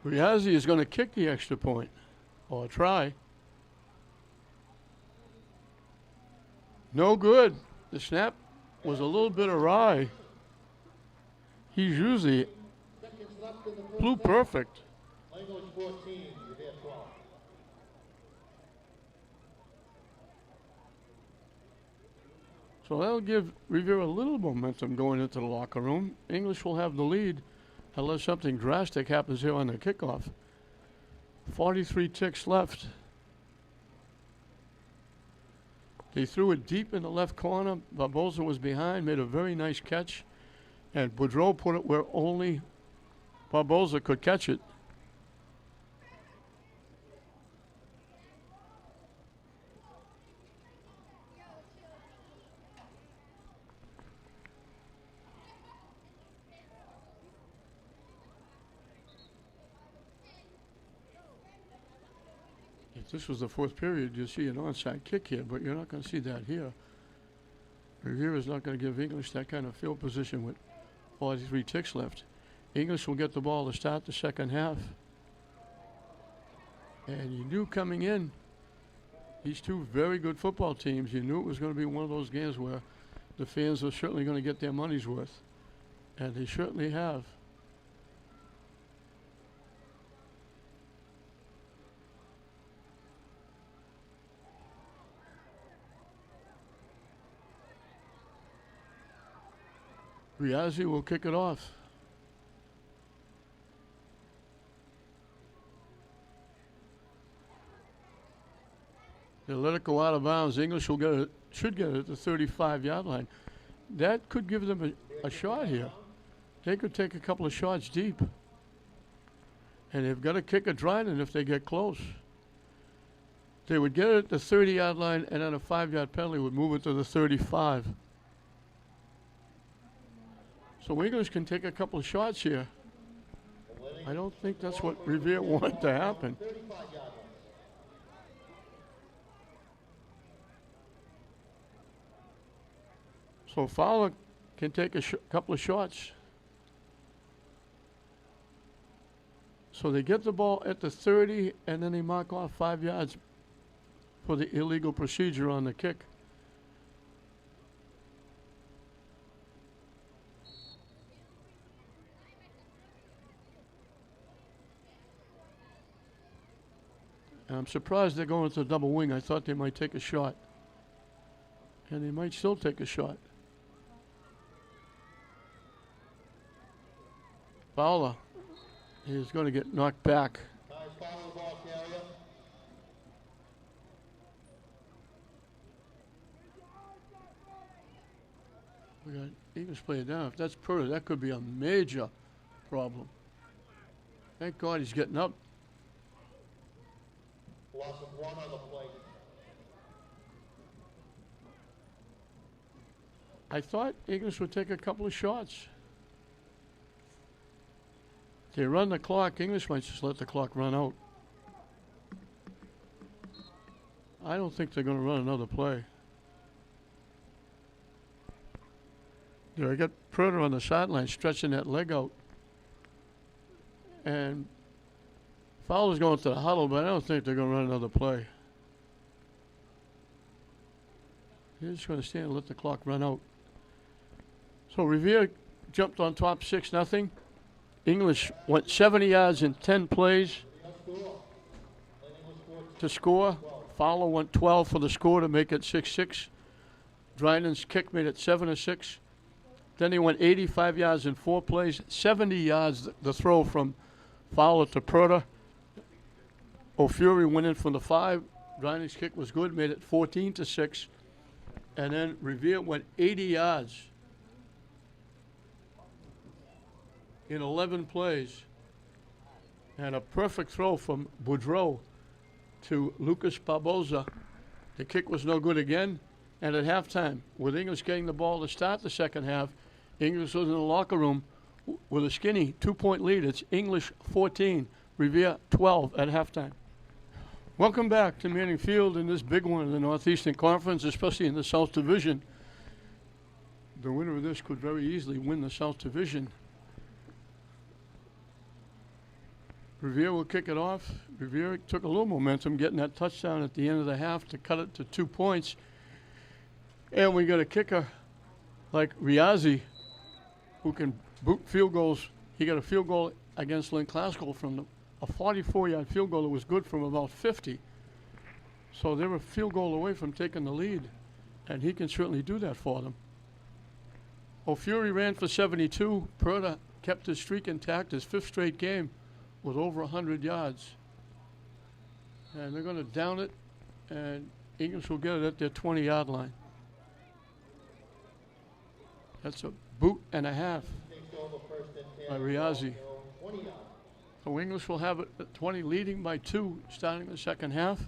Riazzi is going to kick the extra point, or try. No good. The snap was a little bit awry. He's usually blue perfect. So that'll give Revere a little momentum going into the locker room. English will have the lead unless something drastic happens here on the kickoff. 43 ticks left. They threw it deep in the left corner. Barboza was behind, made a very nice catch. And Boudreau put it where only Barboza could catch it. If this was the fourth period, you'll see an onside kick here, but you're not going to see that here. Revere is not going to give English that kind of field position with 43 ticks left. English will get the ball to start the second half. And you knew coming in, these two very good football teams, you knew it was going to be one of those games where the fans are certainly going to get their money's worth. And they certainly have. Riazzi will kick it off. They'll let it go out of bounds. English will get it, should get it at the 35-yard line. That could give them a shot here. They could take a couple of shots deep. And they've got to kick a Dryden if they get close. They would get it at the 30-yard line, and then a 5-yard penalty would move it to the 35. So English can take a couple of shots here. I don't think that's what Revere wanted to happen. So Fowler can take a couple of shots. So they get the ball at the 30, and then they mark off 5 yards for the illegal procedure on the kick. And I'm surprised they're going to the double wing. I thought they might take a shot. And they might still take a shot. Fowler is going to get knocked back. We got English player down. If that's Purdy, that could be a major problem. Thank God he's getting up. Loss of 1 on the play. I thought English would take a couple of shots. They run the clock. English might just let the clock run out. I don't think they're going to run another play. There, I got Purdy on the sideline stretching that leg out. And Fowler's going to the huddle, but I don't think they're going to run another play. They're just going to stand and let the clock run out. So Revere jumped on top 6-0. English went 70 yards in 10 plays to score. Fowler went 12 for the score to make it 6-6. Dryden's kick made it 7-6. Then he went 85 yards in 4 plays, 70 yards the throw from Fowler to Perta. O'Fury went in from the 5. Dryden's kick was good, made it 14-6. And then Revere went 80 yards in 11 plays. And a perfect throw from Boudreau to Lucas Barboza. The kick was no good again. And at halftime, with English getting the ball to start the second half, English was in the locker room with a skinny 2-point lead. It's English 14, Revere 12 at halftime. Welcome back to Manning Field in this big one in the Northeastern Conference, especially in the South Division. The winner of this could very easily win the South Division. Revere will kick it off. Revere took a little momentum getting that touchdown at the end of the half to cut it to 2 points. And we got a kicker like Riazzi who can boot field goals. He got a field goal against Lynn Classical from a 44-yard field goal that was good from about 50. So they were a field goal away from taking the lead, and he can certainly do that for them. O'Fury ran for 72. Perta kept his streak intact, his 5th straight game with over 100 yards. And they're going to down it, and English will get it at their 20-yard line. That's a boot and a half by Riazzi. So English will have it at 20, leading by 2, starting the second half.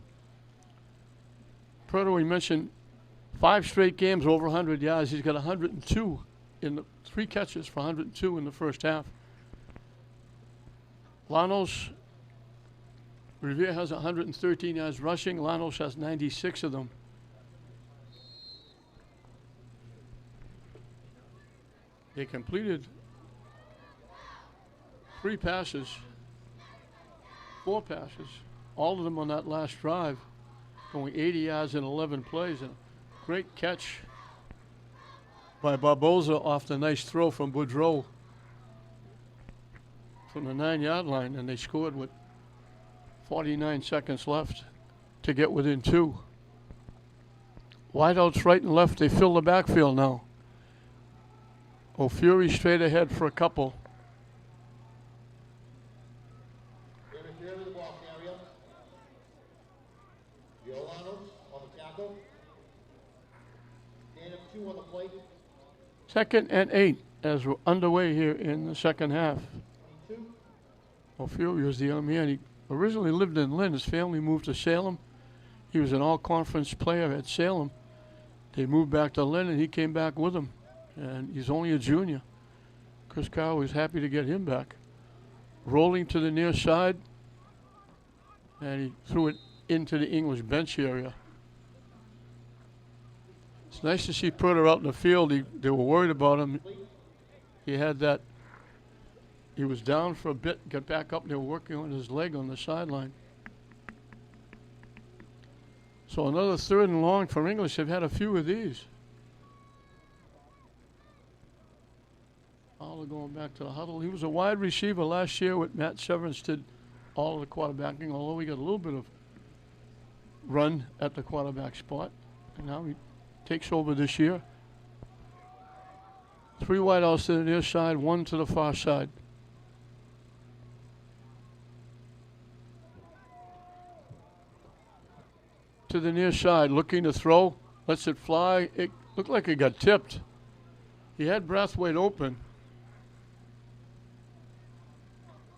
Perta, we mentioned 5 straight games over 100 yards. He's got 102 in the 3 catches for 102 in the first half. Llanos, Revere has 113 yards rushing. Llanos has 96 of them. They completed 3 passes. 4 passes, all of them on that last drive, going 80 yards in 11 plays. And a great catch by Barboza off the nice throw from Boudreau from the 9-yard line, and they scored with 49 seconds left to get within 2. Wideouts right and left, they fill the backfield now. O'Fury straight ahead for a couple. Second and 8 as we're underway here in the second half. O'Fury was the young man. He originally lived in Lynn. His family moved to Salem. He was an all-conference player at Salem. They moved back to Lynn, and he came back with them. And he's only a junior. Chris Carr was happy to get him back. Rolling to the near side, and he threw it into the English bench area. It's nice to see Perta out in the field. They were worried about him. He had that. He was down for a bit, got back up, and they were working on his leg on the sideline. So another 3rd and long for English. They've had a few of these. Fowler going back to the huddle. He was a wide receiver last year with Matt Severance, did all of the quarterbacking, although he got a little bit of run at the quarterback spot. And now he takes over this year. 3 wideouts to the near side, 1 to the far side. To the near side, looking to throw, lets it fly. It looked like it got tipped. He had Brathwaite open.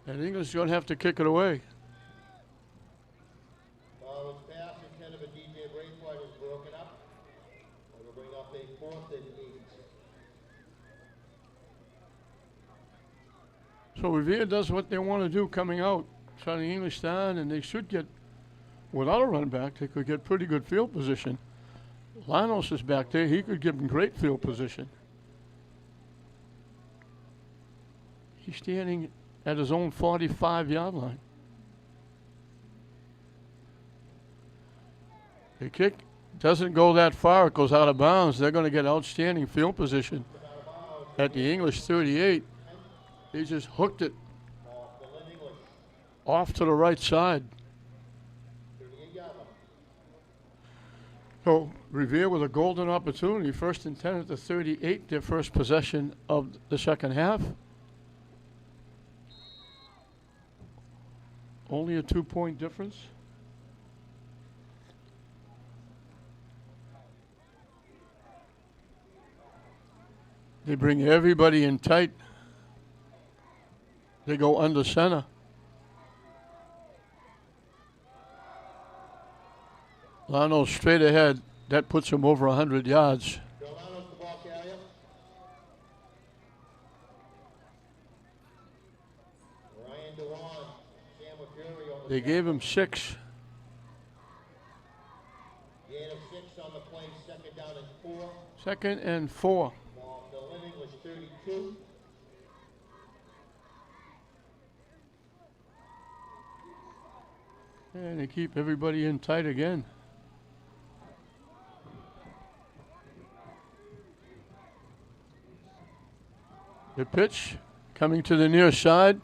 And English is going to have to kick it away. His pass intended for DJ Braithwaite was broken up. It'll bring up a 4th and 8. So Revere does what they want to do coming out, shutting English down, and they should get, without a run back, they could get pretty good field position. Llanos is back there. He could give them great field position. He's standing at his own 45-yard line. The kick doesn't go that far. It goes out of bounds. They're going to get outstanding field position at the English 38. He just hooked it off to the right side. So Revere with a golden opportunity. 1st and 10 at the 38, their first possession of the second half. Only a 2-point difference. They bring everybody in tight. They go under center. Lano straight ahead. That puts him over 100 yards. They gave him 6. Gain of 6 on the play, 2nd down and 4. 2nd and 4. Berlin English 32. And they keep everybody in tight again. The pitch coming to the near side.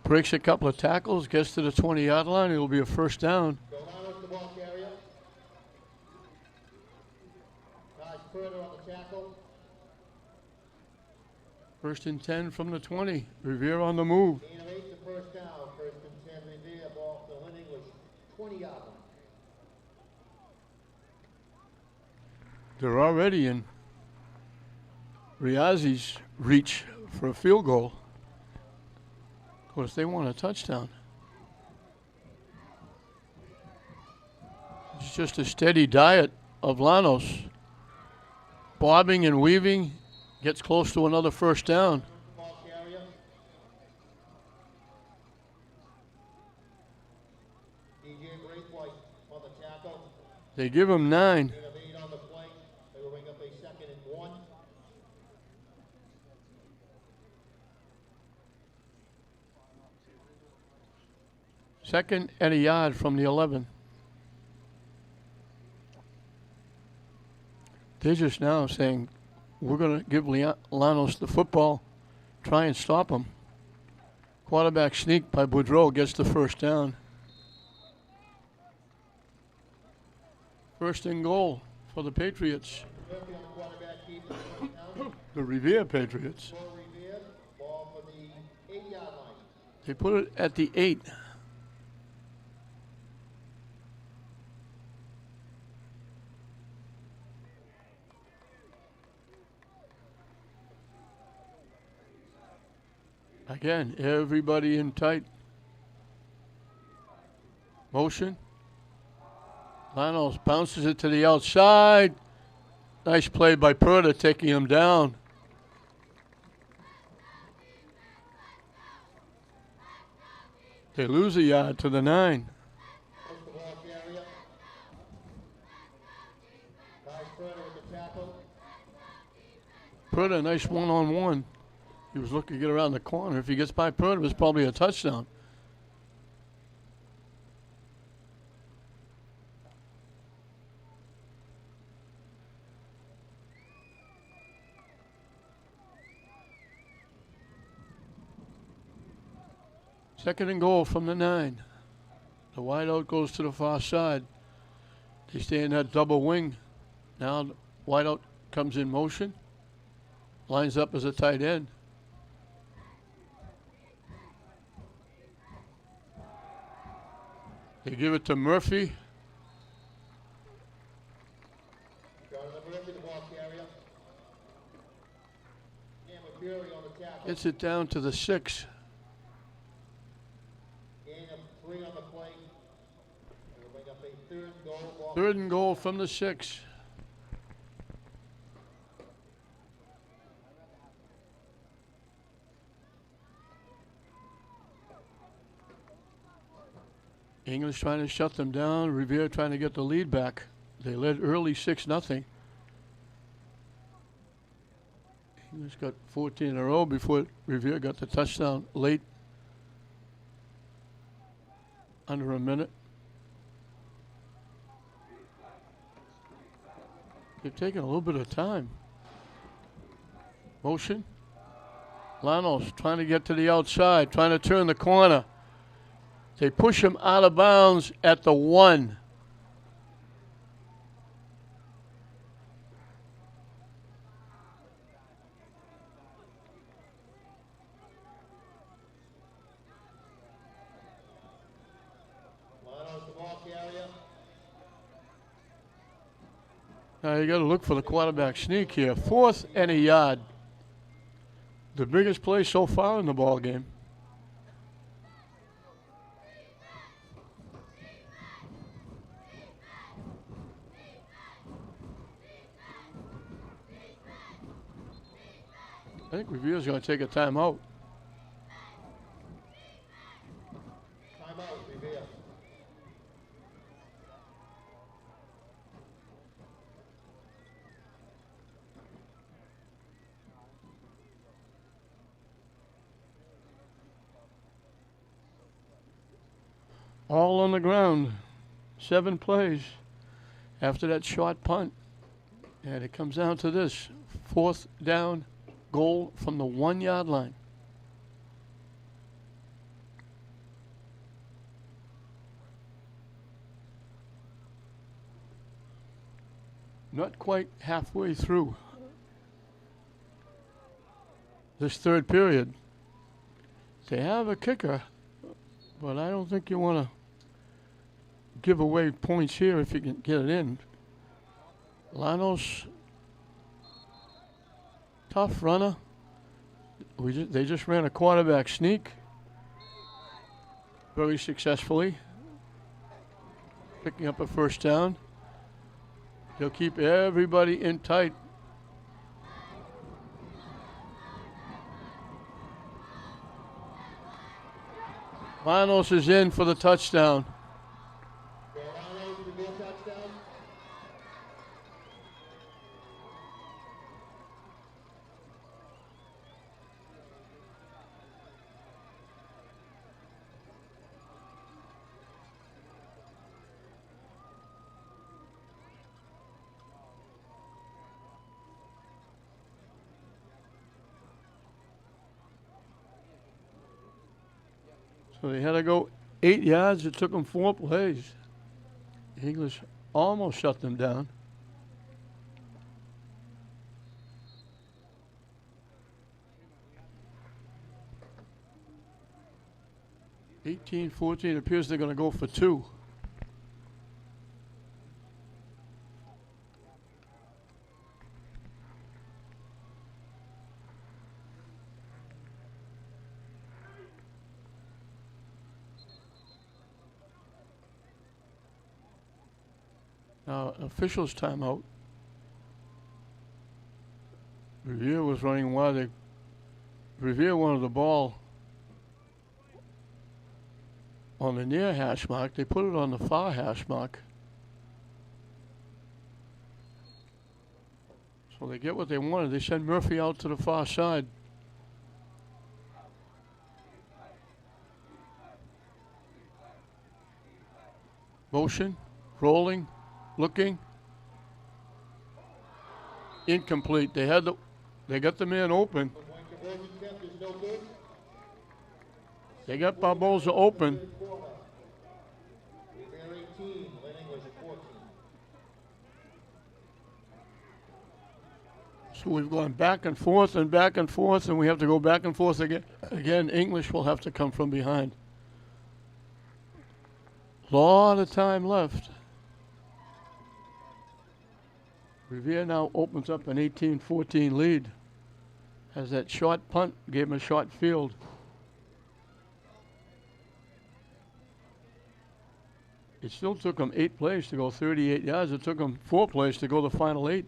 Breaks a couple of tackles, gets to the 20-yard line. It'll be a first down. Delano's the ball carrier. Guys further on the tackle. 1st and 10 from the 20. Revere on the move. Gain of 8 to first down. 1st and 10 Revere, ball Berlin English 20-yard line. They're already in Riazzi's reach for a field goal. Of course, they want a touchdown. It's just a steady diet of Llanos. Bobbing and weaving, gets close to another first down. Ball carrier. DJ Braithwaite on the tackle. They give him 9. Gain of 8 on the play. They will bring up a 2nd and 1. Second and a yard from the 11. They're just now saying, we're going to give Llanos the football, try and stop him. Quarterback sneak by Boudreau gets the first down. 1st and goal for the Patriots. Murphy on the quarterback keep the first down. The Revere Patriots. For Revere, ball for the 8-yard line. They put it at the 8. Again, everybody in tight. Motion. Llanos bounces it to the outside. Nice play by Purda, taking him down. They lose a yard to the 9. Push the ball carrier. Guys further with the tackle. Purda, nice one-on-one. He was looking to get around the corner. If he gets by Purda, it's probably a touchdown. Second and goal from the 9. The wideout goes to the far side. They stay in that double wing. Now the wideout comes in motion. Lines up as a tight end. They give it to Murphy. Jonathan Murphy, the ball carrier. Cameron Fury on the tackle. Gets it down to the 6. Gain of 3 on the play. They will bring up a 3rd and goal. Ball 3rd and goal from the 6. English trying to shut them down. Revere trying to get the lead back. They led early 6-0. He just got 14 in a row before Revere got the touchdown late. Under a minute. They've taken a little bit of time. Motion. Lanos trying to get to the outside, trying to turn the corner. They push him out of bounds at the 1. Lanos, the ball carrier. Now you got to look for the quarterback sneak here. 4th and a yard. The biggest play so far in the ball game. I think Revere's going to take a timeout. Timeout, Revere. All on the ground. 7 plays after that short punt. And it comes down to this. 4th down goal from the 1-yard line. Not quite halfway through this third period. They have a kicker, but I don't think you want to give away points here if you can get it in. Lanos, tough runner. They just ran a quarterback sneak very successfully, picking up a first down. He'll keep everybody in tight. Lanos is in for the touchdown. So they had to go 8 yards. It took them 4 plays. The English almost shut them down. (18-14). Appears they're going to go for 2. Now, officials timeout. Revere was running wild. Revere wanted the ball on the near hash mark. They put it on the far hash mark. So they get what they wanted. They send Murphy out to the far side. Motion, rolling. Looking. Incomplete. They got the man open. They got Barboza open. So we've gone back and forth, and we have to go back and forth again. Again, English will have to come from behind. Lot of time left. Revere now opens up an 18-14 lead. Has that short punt, gave him a short field. It still took them 8 plays to go 38 yards. It took them 4 plays to go the final 8.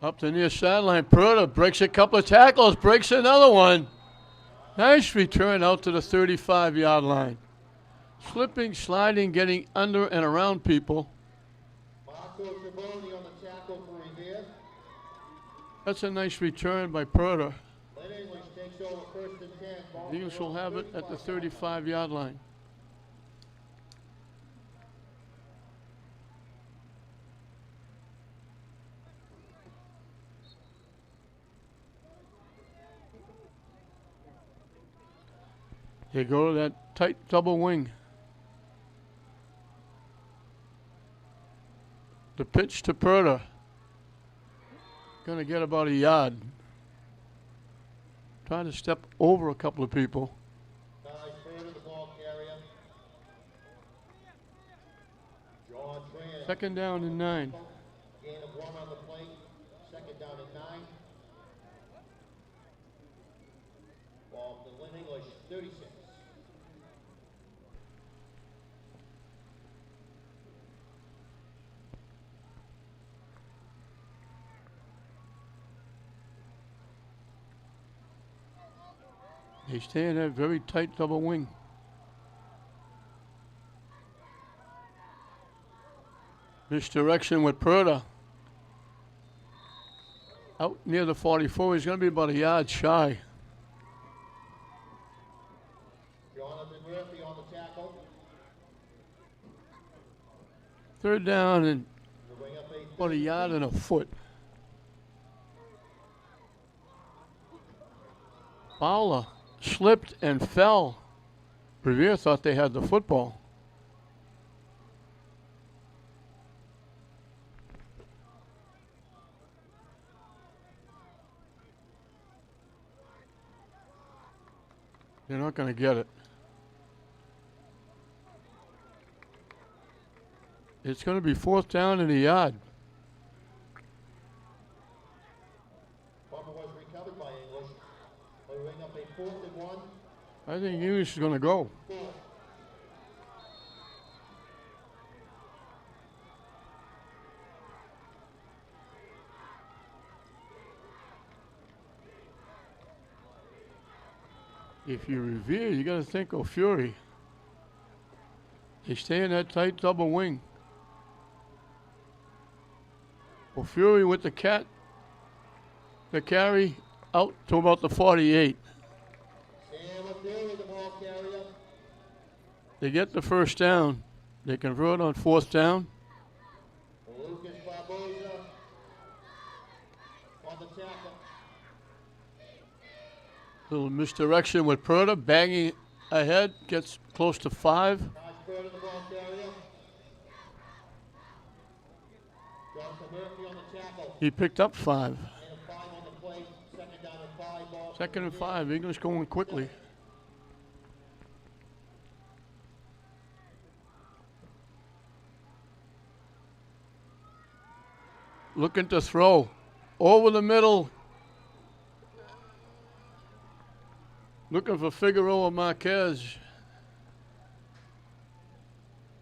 Up the near sideline. Perta breaks a couple of tackles, breaks another one. Nice return out to the 35-yard line. Slipping, sliding, getting under and around people. Marco Triboni on the tackle for Revere. That's a nice return by Perta. Lynn English takes over 1st and 10. The Eagles will have it at the 35-yard line. They go to that tight double wing. The pitch to Perta. Gonna get about a yard. Trying to step over a couple of people. Nice Perta, the ball carrier. John Tran. 2nd down and 9. Gain of 1 on the plate. 2nd down and 9. Ball to Lynn English, 36. They stay in that very tight double wing. Misdirection with Perta. Out near the 44. He's going to be about a yard shy. Jonathan Murphy on the tackle. 3rd down and To bring up about a yard and a foot. Fowler slipped and fell. Revere thought they had the football. They're not going to get it. It's going to be 4th down and a yard. Bumper was recovered by English. They bring up a 4th and 1. I think English is going to go. 4. If you Revere, you got to think of Fury. They stay in that tight double wing. Fury with the carry out to about the 48. Sam O'Fury, the ball carrier. They get the 1st down. They convert on 4th down. Lucas Barboza on the tackle. Little misdirection with Perta, banging ahead, gets close to 5. Nice Perta, the ball carrier. Jonathan Murphy on the tackle. He picked up 5. And a 5 on the plate. 2nd down and 5. Ball. 2nd and 5. English going quickly. Looking to throw. Over the middle. Looking for Figueroa Marquez.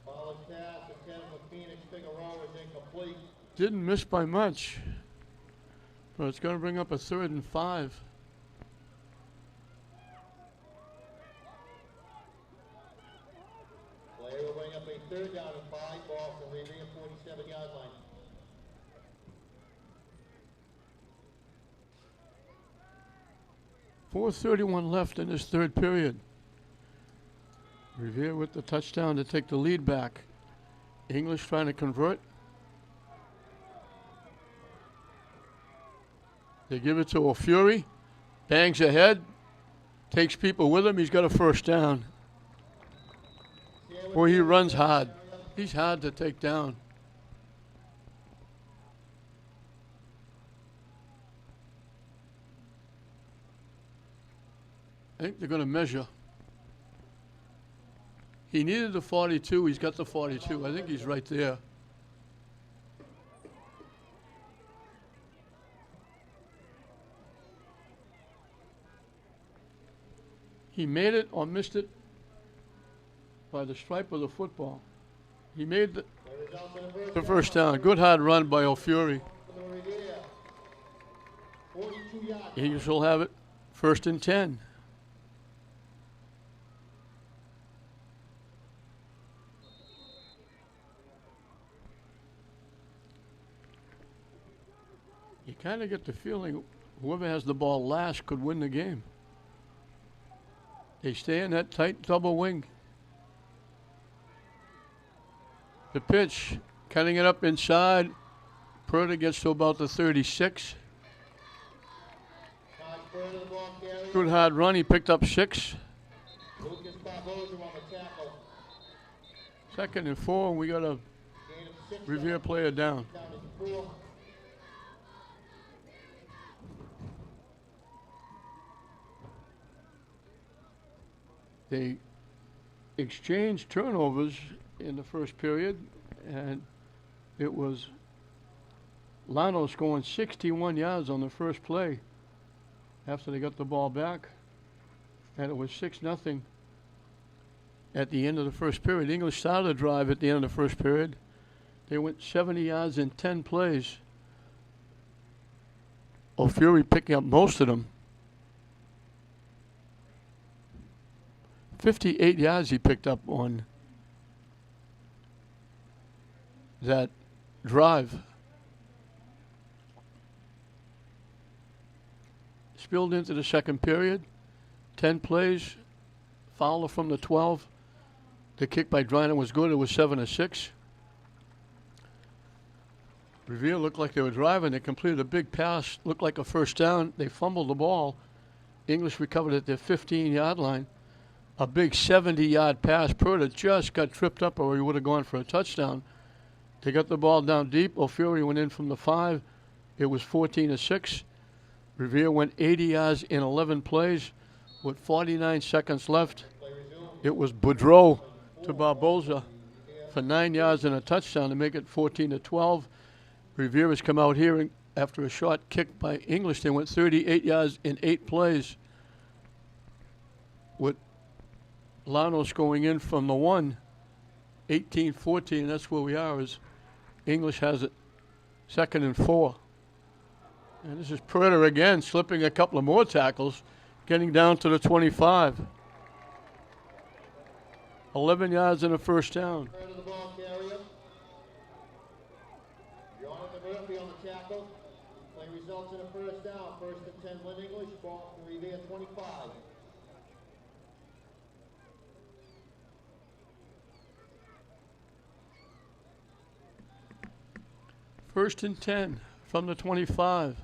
Solid pass intended for Phoenix. Figueroa is incomplete. Didn't miss by much. But it's going to bring up a 3rd and 5. Player will bring up a 3rd down and 5. Ball from Revere 47-yard line. .431 left in this 3rd period. Revere with the touchdown to take the lead back. English trying to convert. They give it to O'Fury. Bangs ahead. Takes people with him. He's got a 1st down. Boy, he runs hard. He's hard to take down. I think they're going to measure. He needed the 42. He's got the 42. I think he's right there. He made it or missed it by the stripe of the football. He made the 1st down. Good hard run by O'Fury. Eagles will have it 1st and 10. You kind of get the feeling whoever has the ball last could win the game. They stay in that tight double wing. The pitch, cutting it up inside. Purda gets to about the 36. Good hard run. He picked up 6. 2nd and 4. We got a Revere player down. They exchanged turnovers in the first period, and it was Lano scoring 61 yards on the first play after they got the ball back, and it was 6-0 at the end of the first period. English started a drive at the end of the first period. They went 70 yards in 10 plays. O'Fury picking up most of them. 58 yards he picked up on that drive. Spilled into the second period. 10 plays. Fowler from the 12. The kick by Driner was good. It was 7-6. Revere looked like they were driving. They completed a big pass. Looked like a first down. They fumbled the ball. English recovered at their 15-yard line. A big 70-yard pass. Purda just got tripped up or he would have gone for a touchdown. They got the ball down deep. O'Fury went in from the 5. It was 14-6. Revere went 80 yards in 11 plays with 49 seconds left. It was Boudreau to Barboza for 9 yards and a touchdown to make it 14-12. Revere has come out here after a short kick by English. They went 38 yards in 8 plays with Lanos going in from the 1, 18-14. That's where we are as English has it 2nd and 4. And this is Purda again, slipping a couple of more tackles, getting down to the 25. 11 yards and a first down. The ball carrier. Jonathan Murphy on the tackle. Play results in a first down. 1st and 10 Lynn English. Ball from Revere 25. First and 10 from the 25.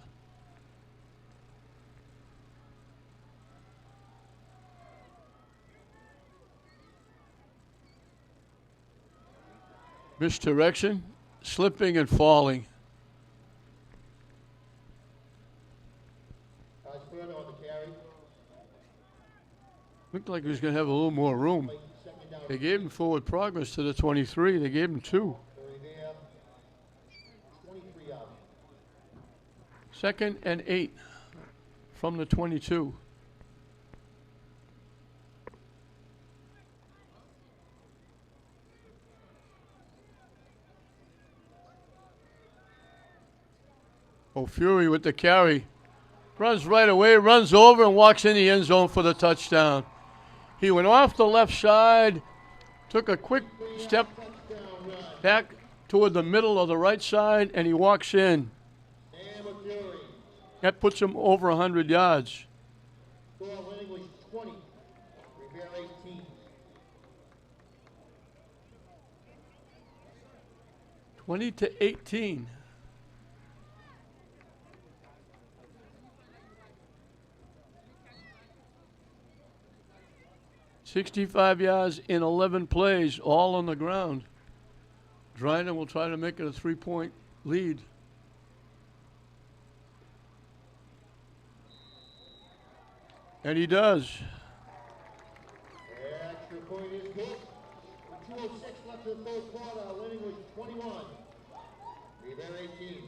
Misdirection, slipping and falling. Looked like he was going to have a little more room. They gave him forward progress to the 23. They gave him 2. 2nd and 8 from the 22. O'Fury with the carry. Runs right away, runs over and walks in the end zone for the touchdown. He went off the left side, took a quick step back toward the middle of the right side, and he walks in. That puts him over 100 yards. 20-18. $65 yards in 11 plays, all on the ground. Driner will try to make it a 3-point lead. And he does. Extra point is good. 2:06 left in the third quarter. Winning was 21. Revere 18.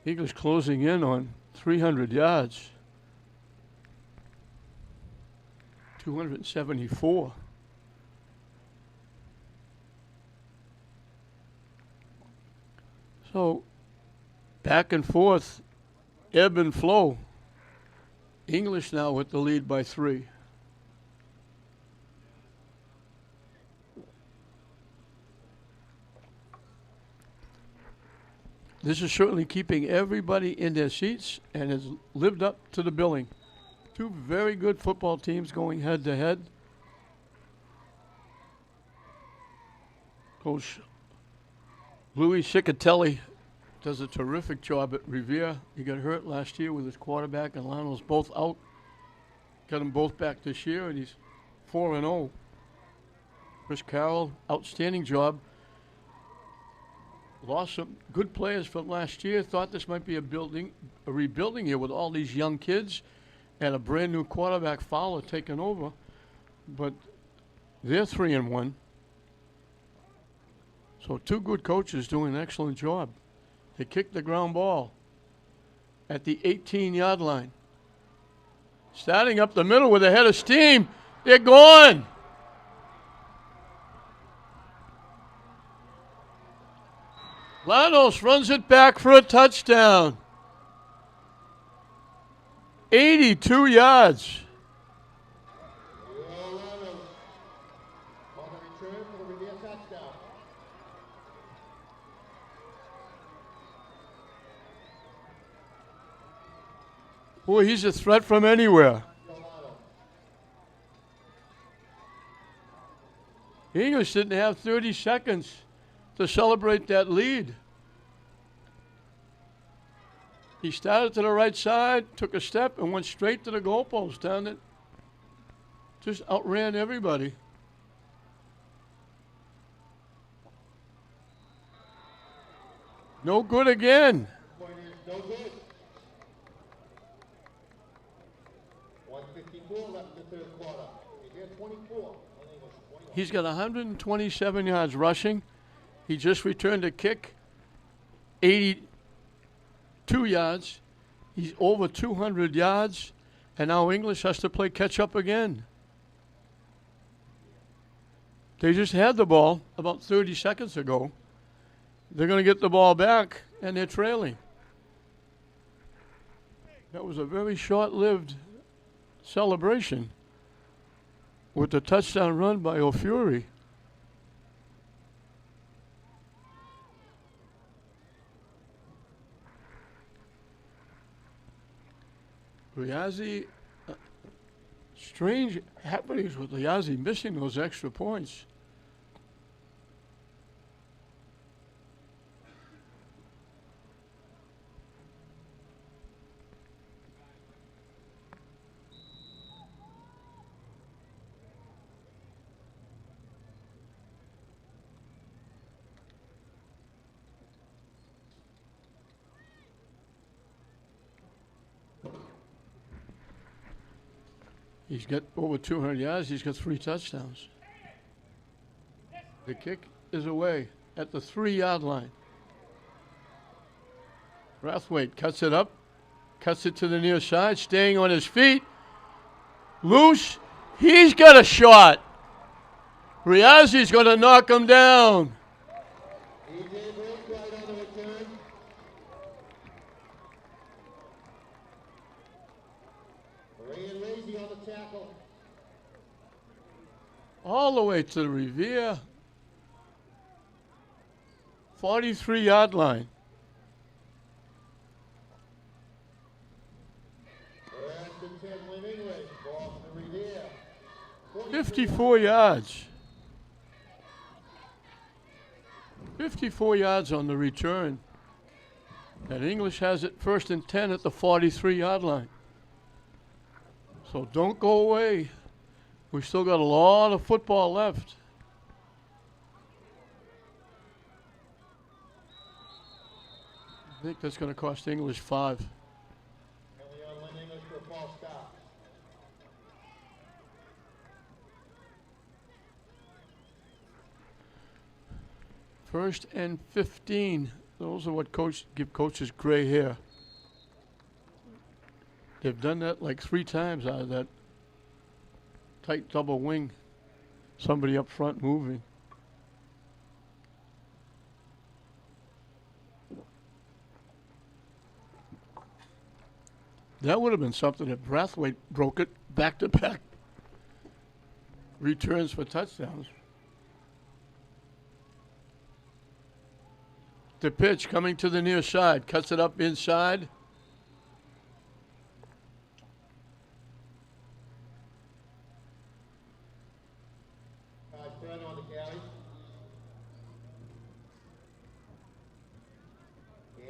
Eagles closing in on 300 yards. 274. So, back and forth, ebb and flow. English now with the lead by 3. This is certainly keeping everybody in their seats and has lived up to the billing. 2 very good football teams going head to head. Coach Louis Cicatelli does a terrific job at Revere. He got hurt last year with his quarterback and Lionel's both out. Got them both back this year, and he's 4-0. Chris Carroll, outstanding job. Lost some good players from last year. Thought this might be a rebuilding year with all these young kids and a brand new quarterback, Fowler, taking over. But they're 3-1. So 2 good coaches doing an excellent job. They kicked the ground ball at the 18-yard line. Starting up the middle with a head of steam. They're gone. Lanos runs it back for a touchdown. 82 yards. On the return for the Revere touchdown. Boy, he's a threat from anywhere. English didn't have 30 seconds to celebrate that lead. He started to the right side, took a step, and went straight to the goalpost down it. Just outran everybody. No good again. Point is no good. 1:54 left in the third quarter. Revere 24. English 21. He's got 127 yards rushing. He just returned a kick, 82 yards. He's over 200 yards, and now English has to play catch up again. They just had the ball about 30 seconds ago. They're going to get the ball back, and they're trailing. That was a very short-lived celebration with the touchdown run by O'Fury. Liazzi, strange happenings with Liazzi missing those extra points. He's got over 200 yards. He's got 3 touchdowns. The kick is away at the 3-yard line. Brathwaite cuts it up, cuts it to the near side, staying on his feet. Loose. He's got a shot. Riazzi's going to knock him down. He did work right on the return. Ray Lazy on the tackle. All the way to the Revere 43-yard line. That's the 10 win English. Ball for the Revere. 54 yards. 54 yards on the return. And English has it 1st and 10 at the 43-yard line. So don't go away. We've still got a lot of football left. I think that's going to cost English 5. Penalty on Lynn English for a false start. First and 15. Those are what give coaches gray hair. They've done that like 3 times out of that tight double wing. Somebody up front moving. That would have been something if Brathwaite broke it back-to-back returns for touchdowns. The pitch coming to the near side, cuts it up inside. Spread on the carry.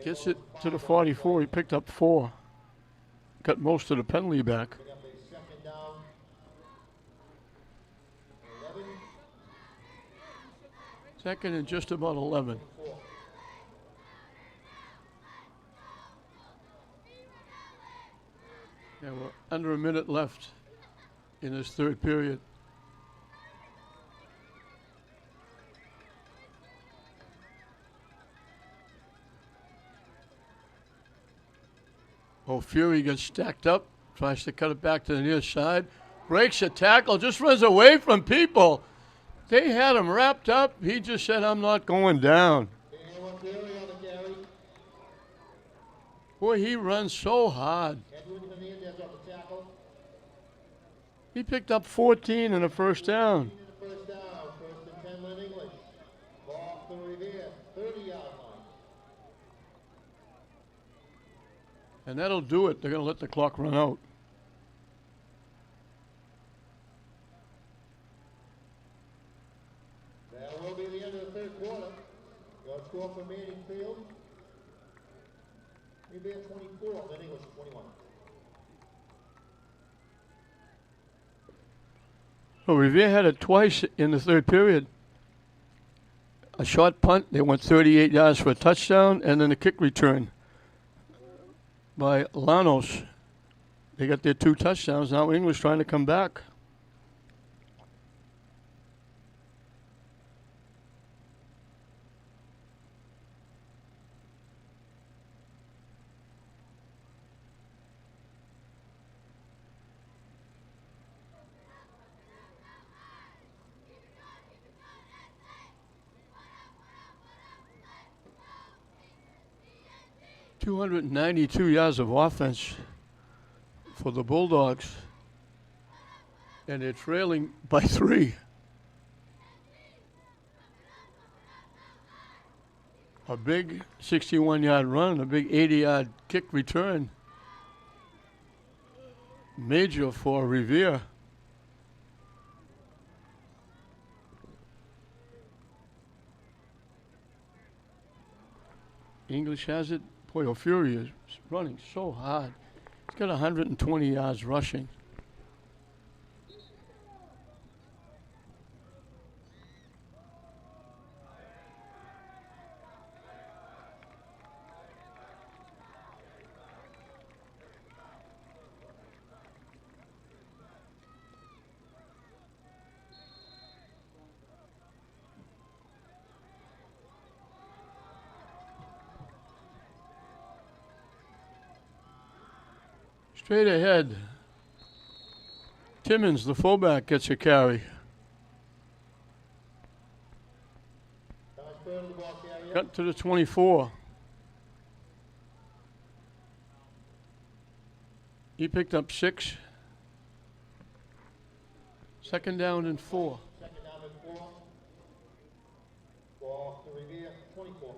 Gets it to the 44. He picked up 4. Got most of the penalty back. Pick up a second down. 11. Second and just about 11. 4. Yeah, we're under a minute left in this third period. Oh, Fury gets stacked up, tries to cut it back to the near side, breaks a tackle, just runs away from people. They had him wrapped up. He just said, I'm not going down. Fury on the carry. Boy, he runs so hard. Edwin Hernandez on the tackle. He picked up 14 and a first down. First down. First and 10 Lynn English. Ball off the Revere. 30-yard line. And that'll do it. They're going to let the clock run out. That will be the end of the third quarter. Your score for Manning Field. Revere 24, Lynn English 21. Well, Revere had it twice in the third period. A short punt, they went 38 yards for a touchdown, and then a kick return by Lanos. They got their 2 touchdowns. Now English trying to come back. .292 yards of offense for the Bulldogs, and they're trailing by 3. A big 61-yard run, a big 80-yard kick return. Major for Revere. English has it. Boy, O'Fury is running so hard. He's got 120 yards rushing. Straight ahead, Timmons, the fullback, gets a carry. Cut to the 24. He picked up 6. Second down and 4. Second down and 4. Ball off the Revere 24.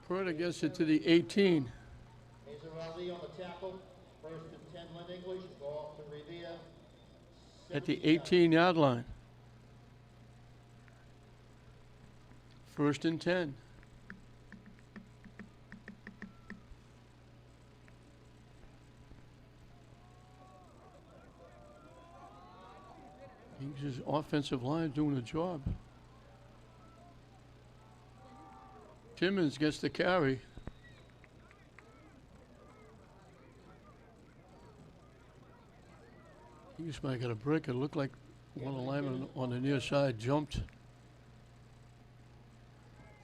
Purda gets it to the 18. Mazarelli on the tackle. First and 10 Lynn English. Ball off to Revere. At the 18-yard line. First and 10. His offensive line doing a job. Timmons gets the carry. He just might get a break. It looked like one lineman on the near side jumped.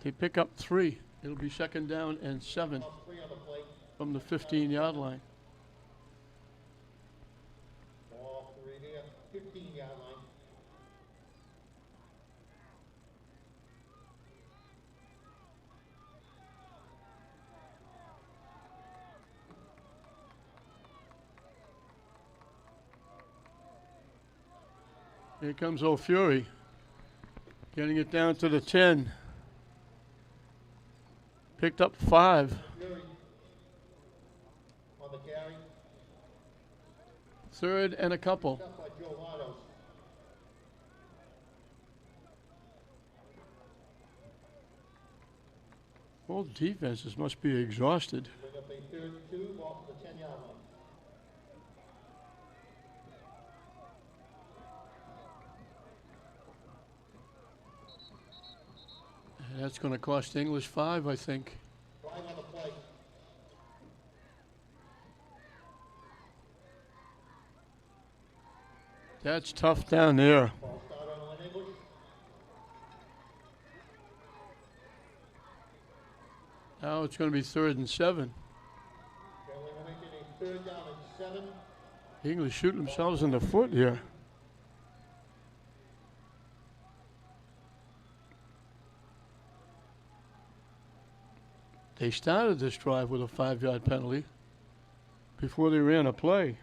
They pick up 3. It'll be 2nd down and 7 Ball 3 on the plate. from the 15-yard line. Ball 3 here, 15-yard line. Here comes O'Fury, getting it down to the 10. Picked up 5. Fury on the carry. 3rd and a couple. Picked up by Joe Lados. Both defenses must be exhausted. Bring up a 3rd and 2, ball to the 10-yard line. And that's going to cost English 5, I think. 5 on the plate. That's tough down there. Ball start on Lynn English. Now it's going to be 3rd and 7. Family will make it a 3rd down and 7. English shooting themselves in the foot here. They started this drive with a 5-yard penalty before they ran a play.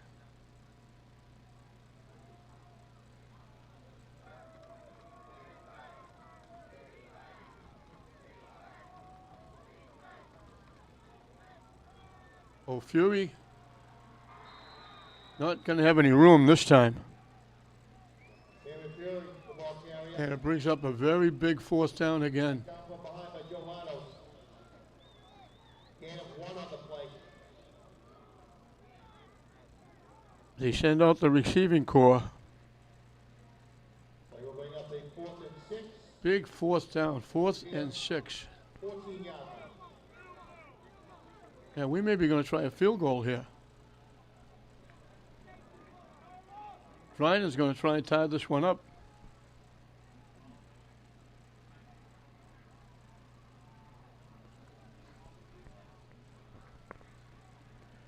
O'Fury not going to have any room this time. Cameron Fury, the ball carrier. And it brings up a very big 4th down again. Down from behind by Joe Lados. Gain of 1 on the play. They send out the receiving corps. Play will bring up a 4th and 6. Big 4th down, 4th and 6. 14-yard line. Yeah, we may be going to try a field goal here. Ryan's going to try and tie this one up.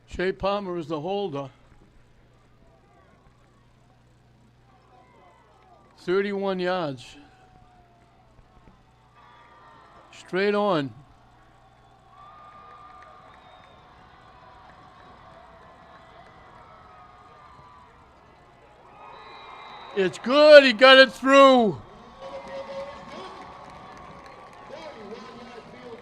Shea Palmer is the holder. 31 yards. Straight on. It's good. He got it through. 31-yard field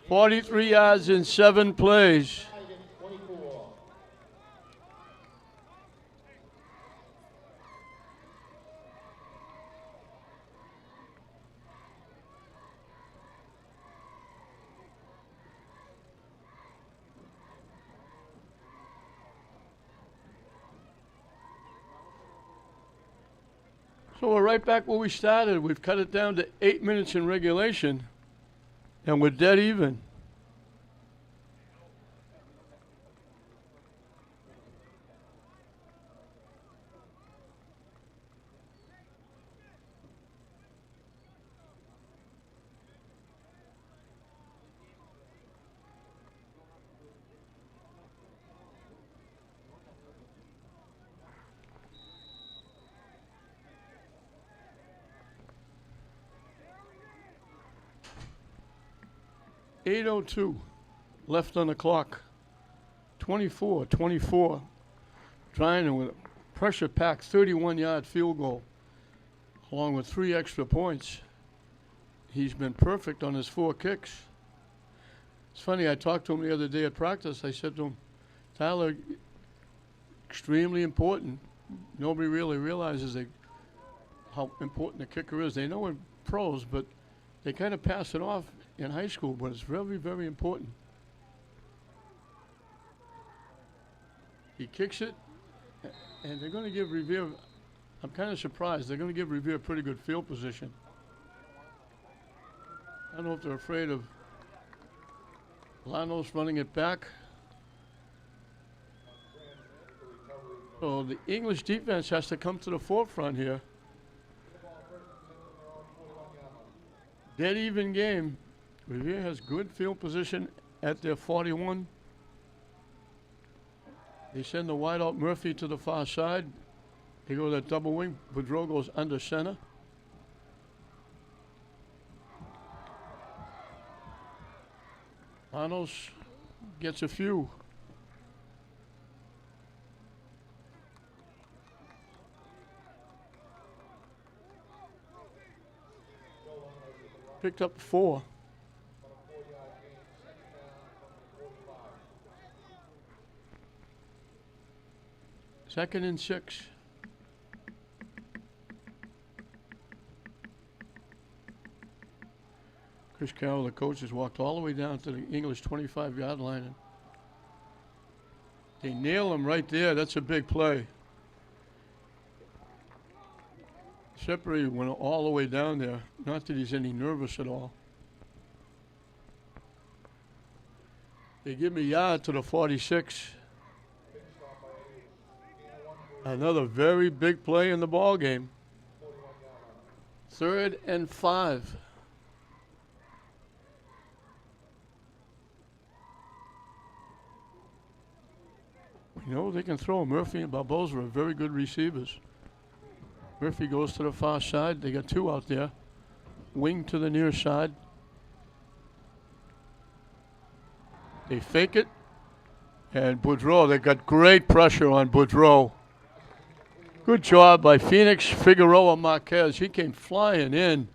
goal. $43 yards in 7 plays. Tied at 24. So we're right back where we started. We've cut it down to 8 minutes in regulation, and we're dead even. .802 left on the clock. 24-24. Trying to, with a pressure-packed 31-yard field goal, along with 3 extra points. He's been perfect on his 4 kicks. It's funny, I talked to him the other day at practice. I said to him, Tyler, extremely important. Nobody really realizes how important the kicker is. They know in pros, but they kind of pass it off in high school, but it's very, very important. He kicks it, and they're going to give Revere, I'm kind of surprised, they're going to give Revere pretty good field position. I don't know if they're afraid of Lanos running it back. So the English defense has to come to the forefront here. Dead even game. Revere has good field position at their 41. They send the wide out Murphy to the far side. They go that double wing. Boudreau goes under center. Lanos gets a few. Picked up 4. Second and 6. Chris Carroll, the coach, has walked all the way down to the English 25-yard line. And they nail him right there. That's a big play. Separi went all the way down there. Not that he's any nervous at all. They give me a yard to the 46. Another very big play in the ball game. 3rd and 5. You know, they can throw. Murphy and Barboza are very good receivers. Murphy goes to the far side. They got 2 out there. Wing to the near side. They fake it. And Boudreau, they got great pressure on Boudreau. Good job by Phoenix, Figueroa, Marquez. He came flying in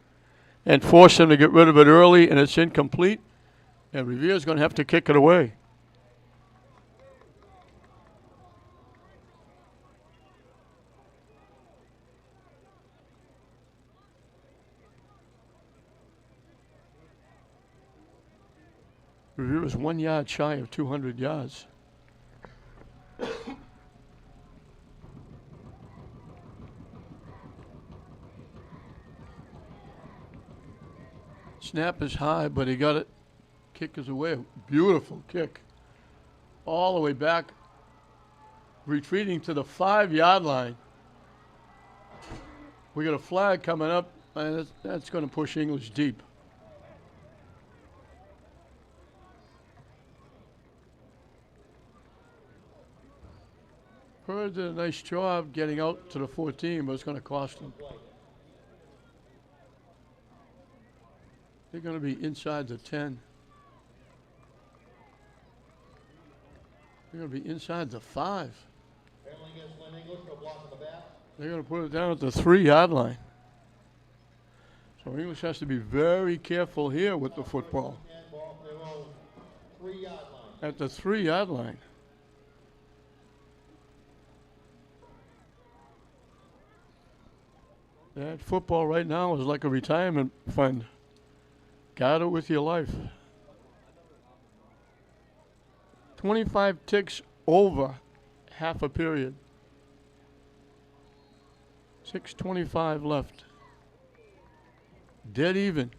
and forced him to get rid of it early, and it's incomplete. And Revere's going to have to kick it away. Revere is 1 yard shy of 200 yards. Snap is high, but he got it. Kick is away. Beautiful kick. All the way back. Retreating to the 5-yard line. We got a flag coming up, and that's going to push English deep. Bird did a nice job getting out to the 14, but it's going to cost them. They're going to be inside the 10. They're going to be inside the 5. They're going to put it down at the 3-yard line. So English has to be very careful here with the football. At the 3-yard line. That football right now is like a retirement fund. Guard it with your life. 25 ticks over half a period. 6:25 left. Dead even.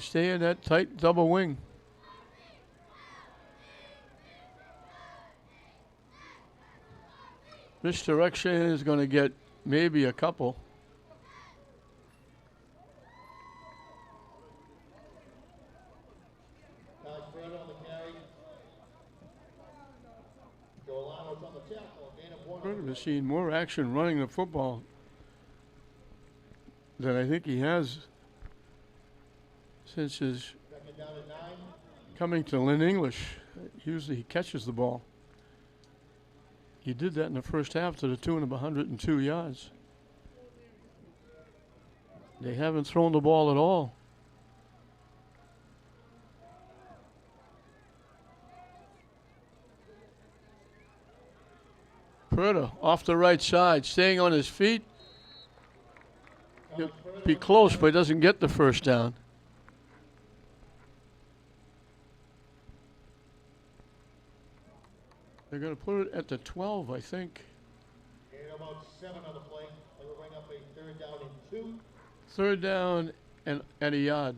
Stay in that tight double wing. Misdirection is going to get maybe a couple. We've seen more action running the football than I think he has since his coming to Lynn English. Usually he catches the ball. He did that in the first half to the tune of 102 yards. They haven't thrown the ball at all. Perta off the right side, staying on his feet. He'll be close, but he doesn't get the first down. They're going to put it at the 12, I think. Gain about 7 on the play. They will bring up a 3rd down and 2. Third down and at a yard.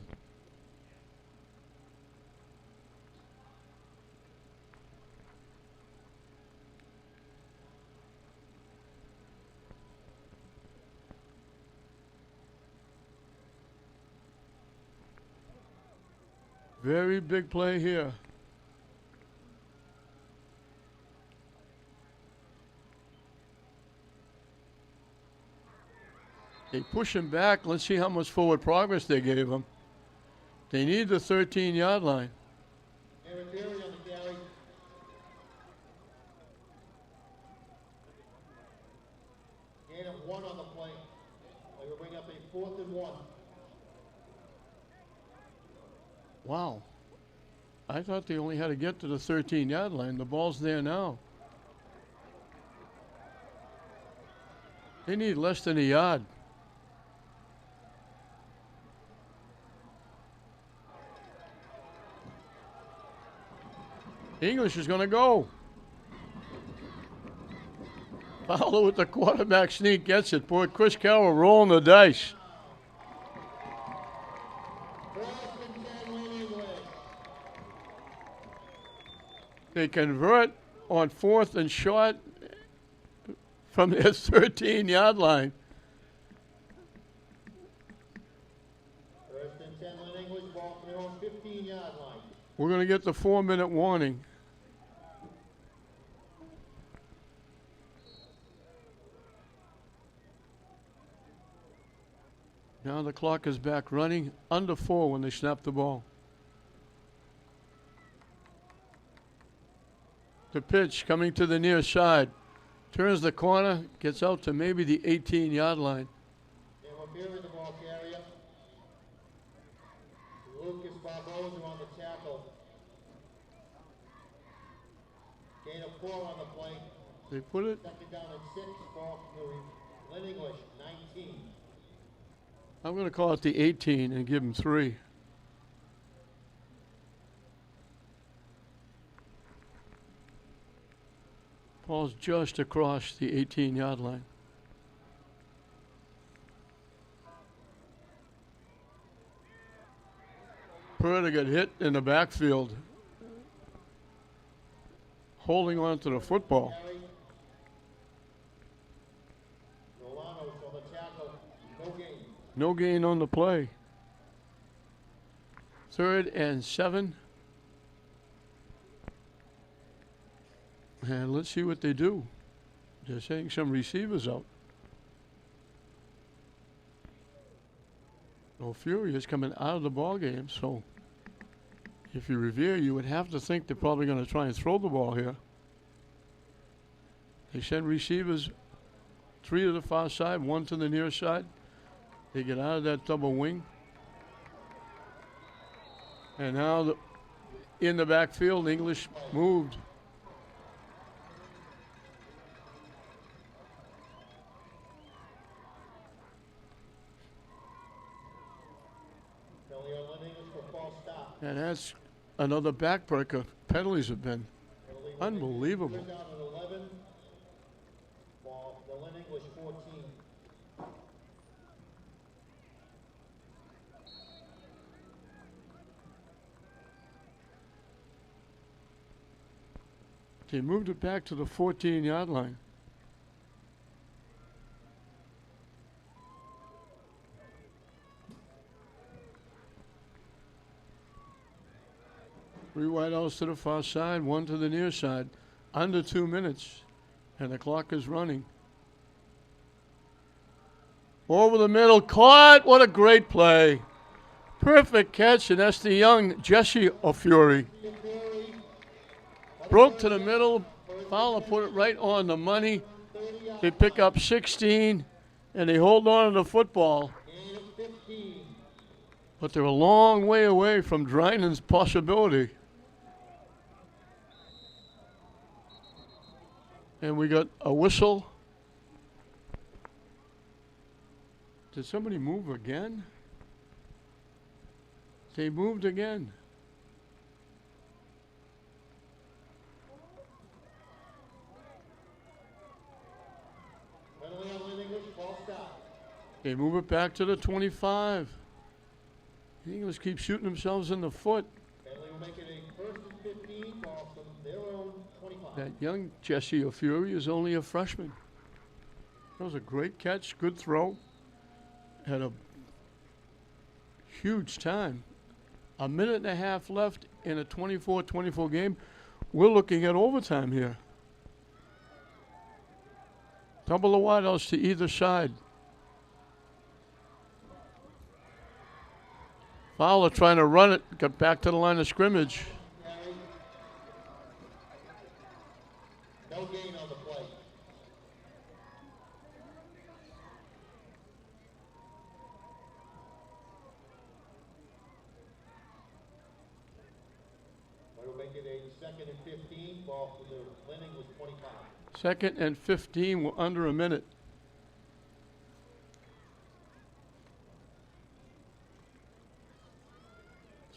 Very big play here. They push him back. Let's see how much forward progress they gave him. They need the 13-yard line. Revere on the carry. Gain of 1 on the play. They will bring up a 4th and 1. Wow. I thought they only had to get to the 13-yard line. The ball's there now. They need less than a yard. English is going to go. Fowler with the quarterback sneak gets it. Boy, Chris Carroll rolling the dice. They convert on 4th and short from their 13-yard line. 1st and 10 on English, ball from their own 15-yard line. We're going to get the 4-minute warning. Now the clock is back running. Under 4 when they snap the ball. The pitch coming to the near side. Turns the corner, gets out to maybe the 18-yard line. They were bearing the ball carrier. Lucas Barboza on the tackle. Gain of 4 on the play. They put it. 2nd down and 6. Ball from Lynn English, 19. I'm going to call it the 18 and give him 3. Ball's just across the 18-yard line. Purda got hit in the backfield, holding on to the football. Rolanos on the tackle, no gain. No gain on the play. 3rd and 7. And let's see what they do. They're saying some receivers out. No Fury is coming out of the ball game, so if you Revere, you would have to think they're probably going to try and throw the ball here. They send receivers 3 to the far side, 1 to the near side. They get out of that double wing. And now in the backfield, English moved. And that's another backbreaker. Penalties have been unbelievable. They moved it back to the 14-yard line. Three wideouts to the far side, 1 to the near side. Under 2 minutes, and the clock is running. Over the middle, caught. What a great play. Perfect catch, and that's the young Jesse O'Fury. Broke to the middle. Fowler put it right on the money. They pick up 16, and they hold on to the football. But they're a long way away from Drynan's possibility. And we got a whistle. Did somebody move again? They moved again. They move it back to the 25. The English keep shooting themselves in the foot. Penalty will make it a first and 15 ball from their own 25. That young Jesse O'Fury is only a freshman. That was a great catch, good throw. Had a huge time. A minute and a half left in a 24-24 game. We're looking at overtime here. Double the wideouts to either side. Fowler trying to run it, got back to the line of scrimmage. No gain on the play. We'll make it a second and 15. Ball for the Lenning was 25. Second and 15, we're under a minute.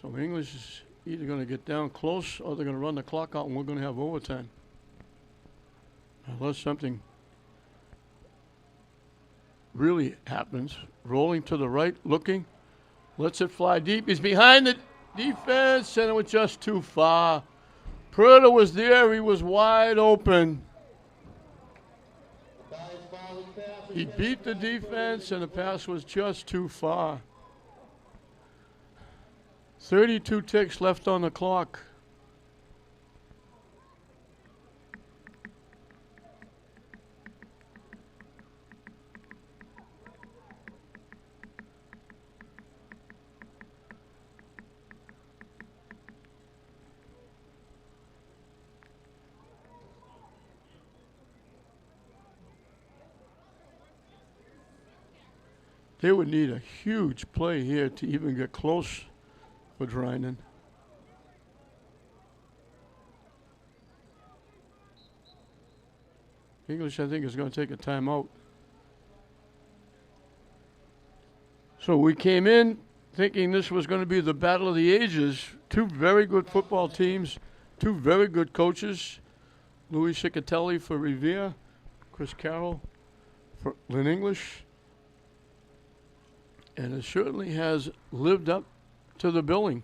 So English is either going to get down close or they're going to run the clock out and we're going to have overtime. Unless something really happens. Rolling to the right, looking. Lets it fly deep. He's behind the defense and it was just too far. Purda was there. He was wide open. He beat the defense and the pass was just too far. 32 ticks left on the clock. They would need a huge play here to even get close for Drinan. English, I think, is going to take a timeout. So we came in thinking this was going to be the battle of the ages. Two very good football teams, two very good coaches. Louis Cicatelli for Revere, Chris Carroll for Lynn English. And it certainly has lived up to the billing.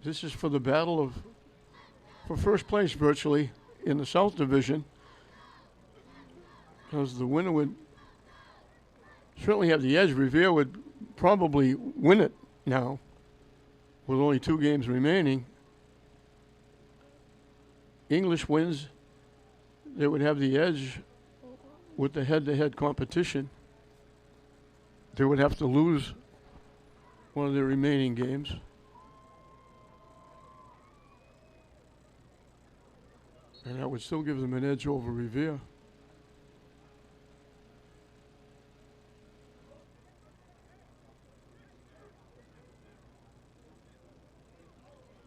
This is for the battle for first place virtually in the South Division. Because the winner would certainly have the edge. Revere would probably win it now with only 2 games remaining. English wins, they would have the edge with the head-to-head competition. They would have to lose one of their remaining games. And that would still give them an edge over Revere.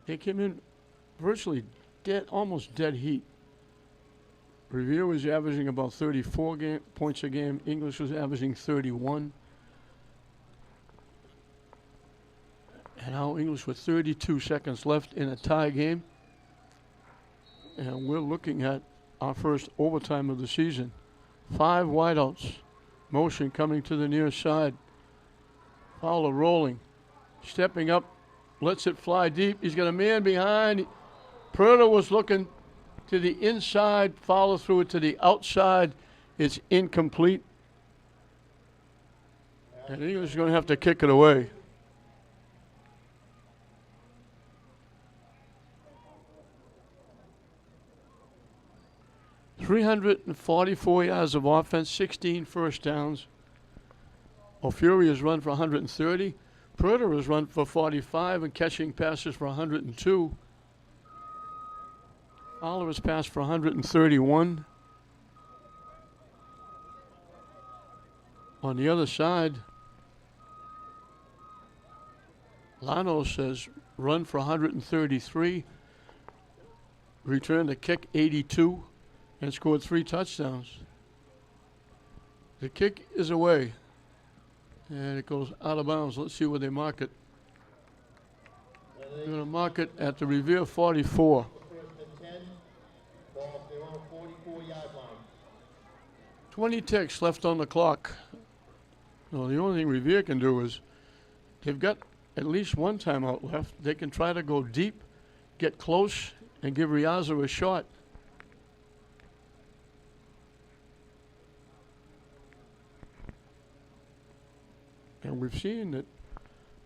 They came in virtually dead, almost dead heat. Revere was averaging about 34 points a game. English was averaging 31. And now English with 32 seconds left in a tie game. And we're looking at our first overtime of the season. 5 wideouts. Motion coming to the near side. Fowler rolling. Stepping up. Lets it fly deep. He's got a man behind. Purda was looking to the inside. Fowler threw it to the outside. It's incomplete. And English is going to have to kick it away. .344 yards of offense, 16 first downs. O'Fury has run for 130. Purda has run for 45 and catching passes for 102. Fowler has passed for 131. On the other side, Lanos has run for 133, returned a kick 82, and scored 3 touchdowns. The kick is away, and it goes out of bounds. Let's see where they mark it. They're going to mark it at the Revere 44. 44-yard line. 20 ticks left on the clock. No, the only thing Revere can do is, they've got at least one timeout left. They can try to go deep, get close, and give Riazzo a shot. And we've seen that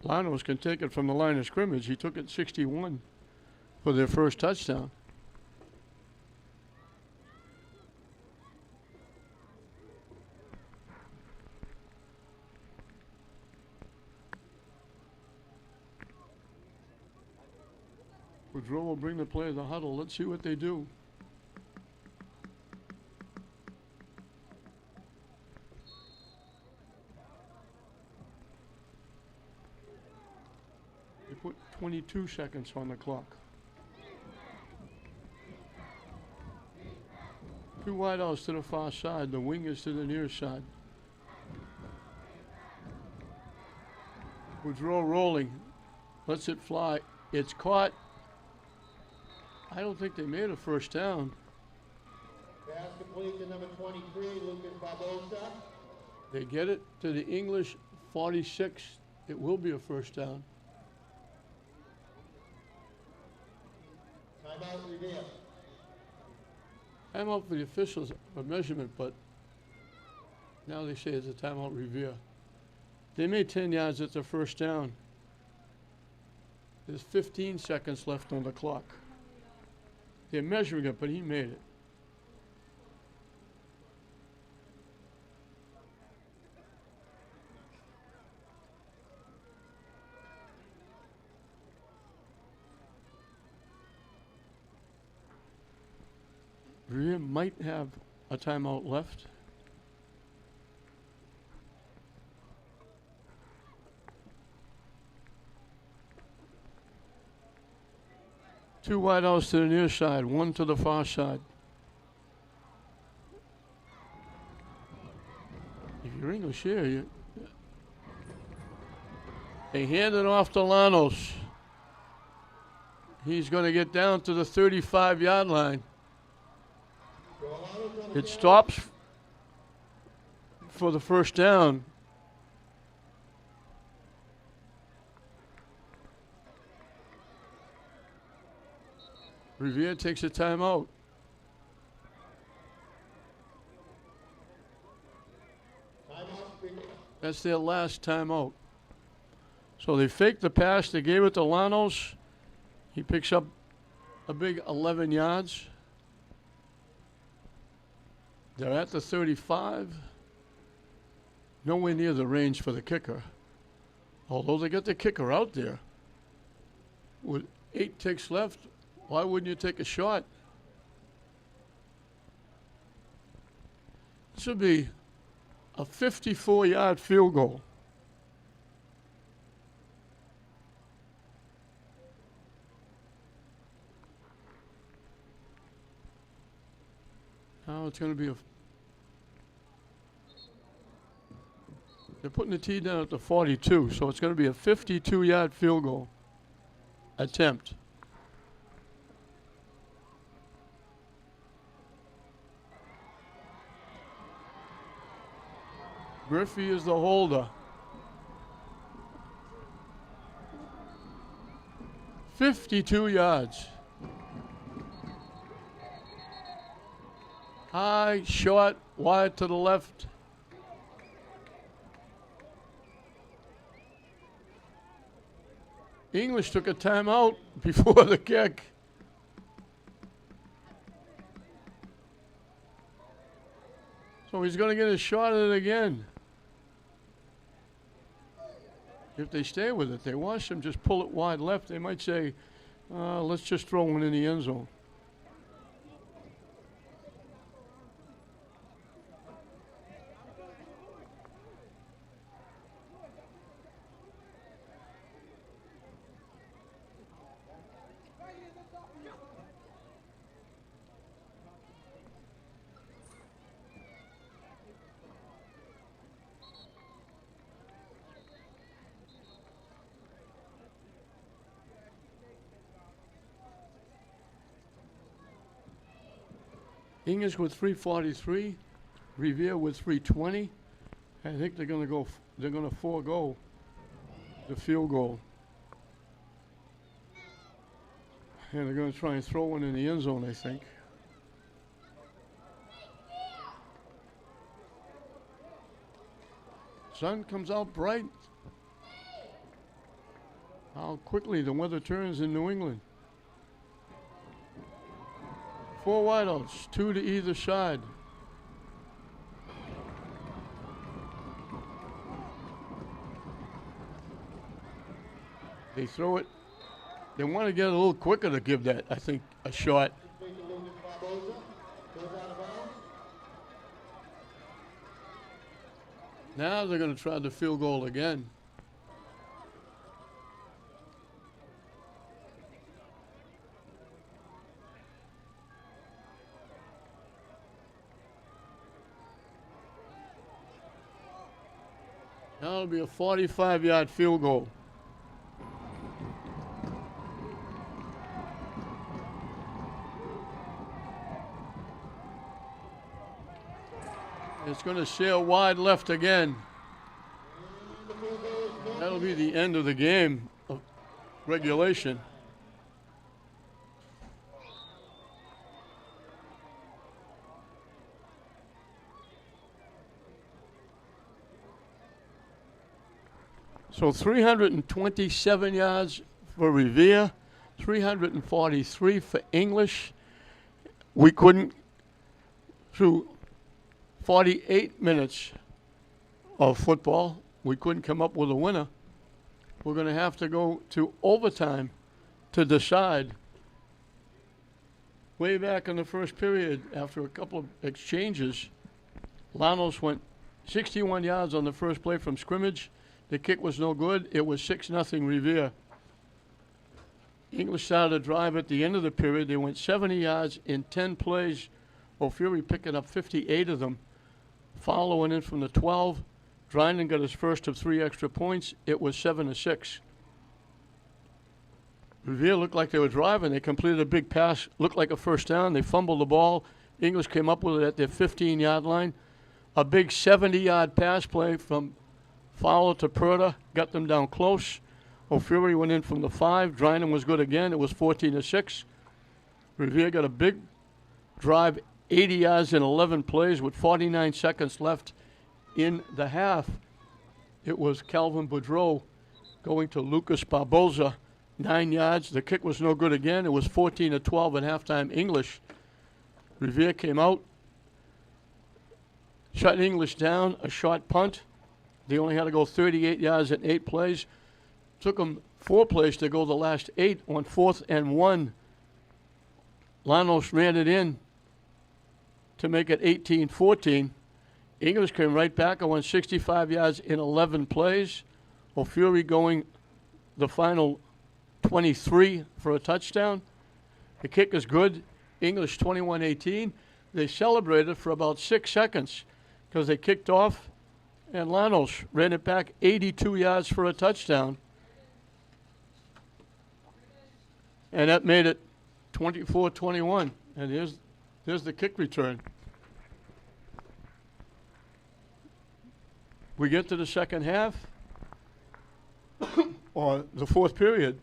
Llanos can take it from the line of scrimmage. He took it 61 for their first touchdown. Woodrow will bring the play to the huddle. Let's see what they do. They put 22 seconds on the clock. Two wideouts to the far side. The wing is to the near side. Woodrow rolling. Lets it fly. It's caught. I don't think they made a first down. Pass complete to number 23, Lucas Barbosa. They get it to the English 46. It will be a first down. Timeout, Revere. Timeout for the officials of measurement, but now they say it's a timeout Revere. They made 10 yards at the first down. There's 15 seconds left on the clock. They're measuring it, but he made it. Revere might have a timeout left. Two wideouts to the near side, one to the far side. If you're English here, they hand it off to Llanos. He's going to get down to the 35-yard line. It stops for the first down. Revere takes a timeout. That's their last timeout. So they faked the pass. They gave it to Llanos. He picks up a big 11 yards. They're at the 35. Nowhere near the range for the kicker. Although they got the kicker out there. With 8 ticks left, why wouldn't you take a shot? This would be a 54-yard field goal. Now it's going to be they're putting the tee down at the 42, so it's going to be a 52-yard field goal attempt. Griffey is the holder. 52 yards. High, short, wide to the left. English took a timeout before the kick. So he's going to get a shot at it again. If they stay with it, they watch them just pull it wide left. They might say, let's just throw one in the end zone. English with 3:43, Revere with 3:20, I think they're gonna forego the field goal. And they're gonna try and throw one in the end zone, I think. Sun comes out bright. How quickly the weather turns in New England. 4 wideouts, 2 to either side. They throw it. They want to get a little quicker to give that, I think, a shot. Now they're going to try the field goal again. Now it'll be a 45-yard field goal. It's going to sail wide left again. That'll be the end of the game of regulation. So 327 yards for Revere, 343 for English. We couldn't, through 48 minutes of football, we couldn't come up with a winner. We're going to have to go to overtime to decide. Way back in the first period, after a couple of exchanges, Lanos went 61 yards on the first play from scrimmage. The kick was no good. It was 6-0 Revere. English started a drive at the end of the period. They went 70 yards in 10 plays. O'Fury picking up 58 of them. Following in from the 12. Dryden got his first of 3 extra points. It was 7-6. Revere looked like they were driving. They completed a big pass. Looked like a first down. They fumbled the ball. English came up with it at their 15-yard line. A big 70-yard pass play from Fowler to Perda. Got them down close. O'Fury went in from the 5. Dryden was good again. It was 14-6. Revere got a big drive, 80 yards in 11 plays with 49 seconds left in the half. It was Calvin Boudreau going to Lucas Barboza, 9 yards. The kick was no good again. It was 14-12 at halftime English. Revere came out, shut English down, a short punt. They only had to go 38 yards in 8 plays. Took them 4 plays to go the last 8 on 4th and 1. Lanos ran it in to make it 18-14. English came right back and went 65 yards in 11 plays. O'Fury going the final 23 for a touchdown. The kick is good. English 21-18. They celebrated for about 6 seconds because they kicked off, and Lanos ran it back 82 yards for a touchdown. And that made it 24-21. And there's the kick return. We get to the second half, or the 4th period.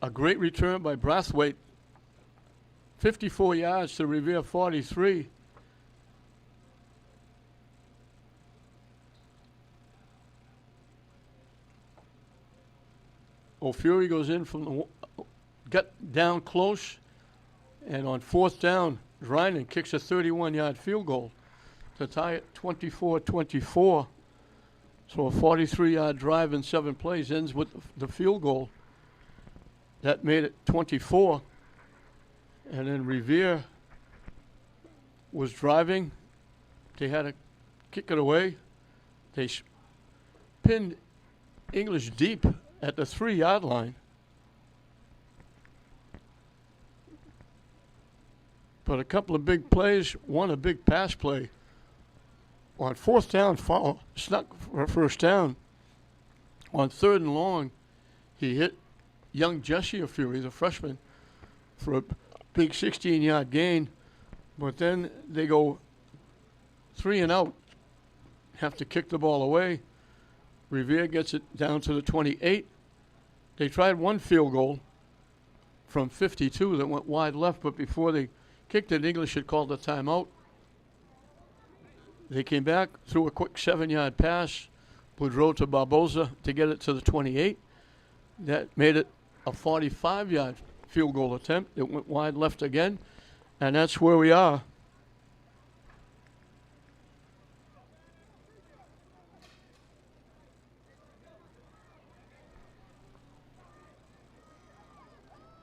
A great return by Brathwaite. 54 yards to Revere 43. O'Fury goes in from the, got down close, and on 4th down, Dryden kicks a 31-yard field goal to tie it 24-24. So a 43-yard drive in 7 plays ends with the field goal. That made it 24. And then Revere was driving. They had to kick it away. They pinned English deep at the 3-yard line. But a couple of big plays, one a big pass play. On 4th down, snuck for a first down. On 3rd and long, he hit young Jesse a few. He's a freshman for a big 16-yard gain. But then they go 3 and out, have to kick the ball away. Revere gets it down to the 28. They tried one field goal from 52 that went wide left, but before they kicked it, English had called a timeout. They came back, threw a quick 7-yard pass, Boudreau to Barboza to get it to the 28. That made it a 45-yard field goal attempt. It went wide left again, and that's where we are.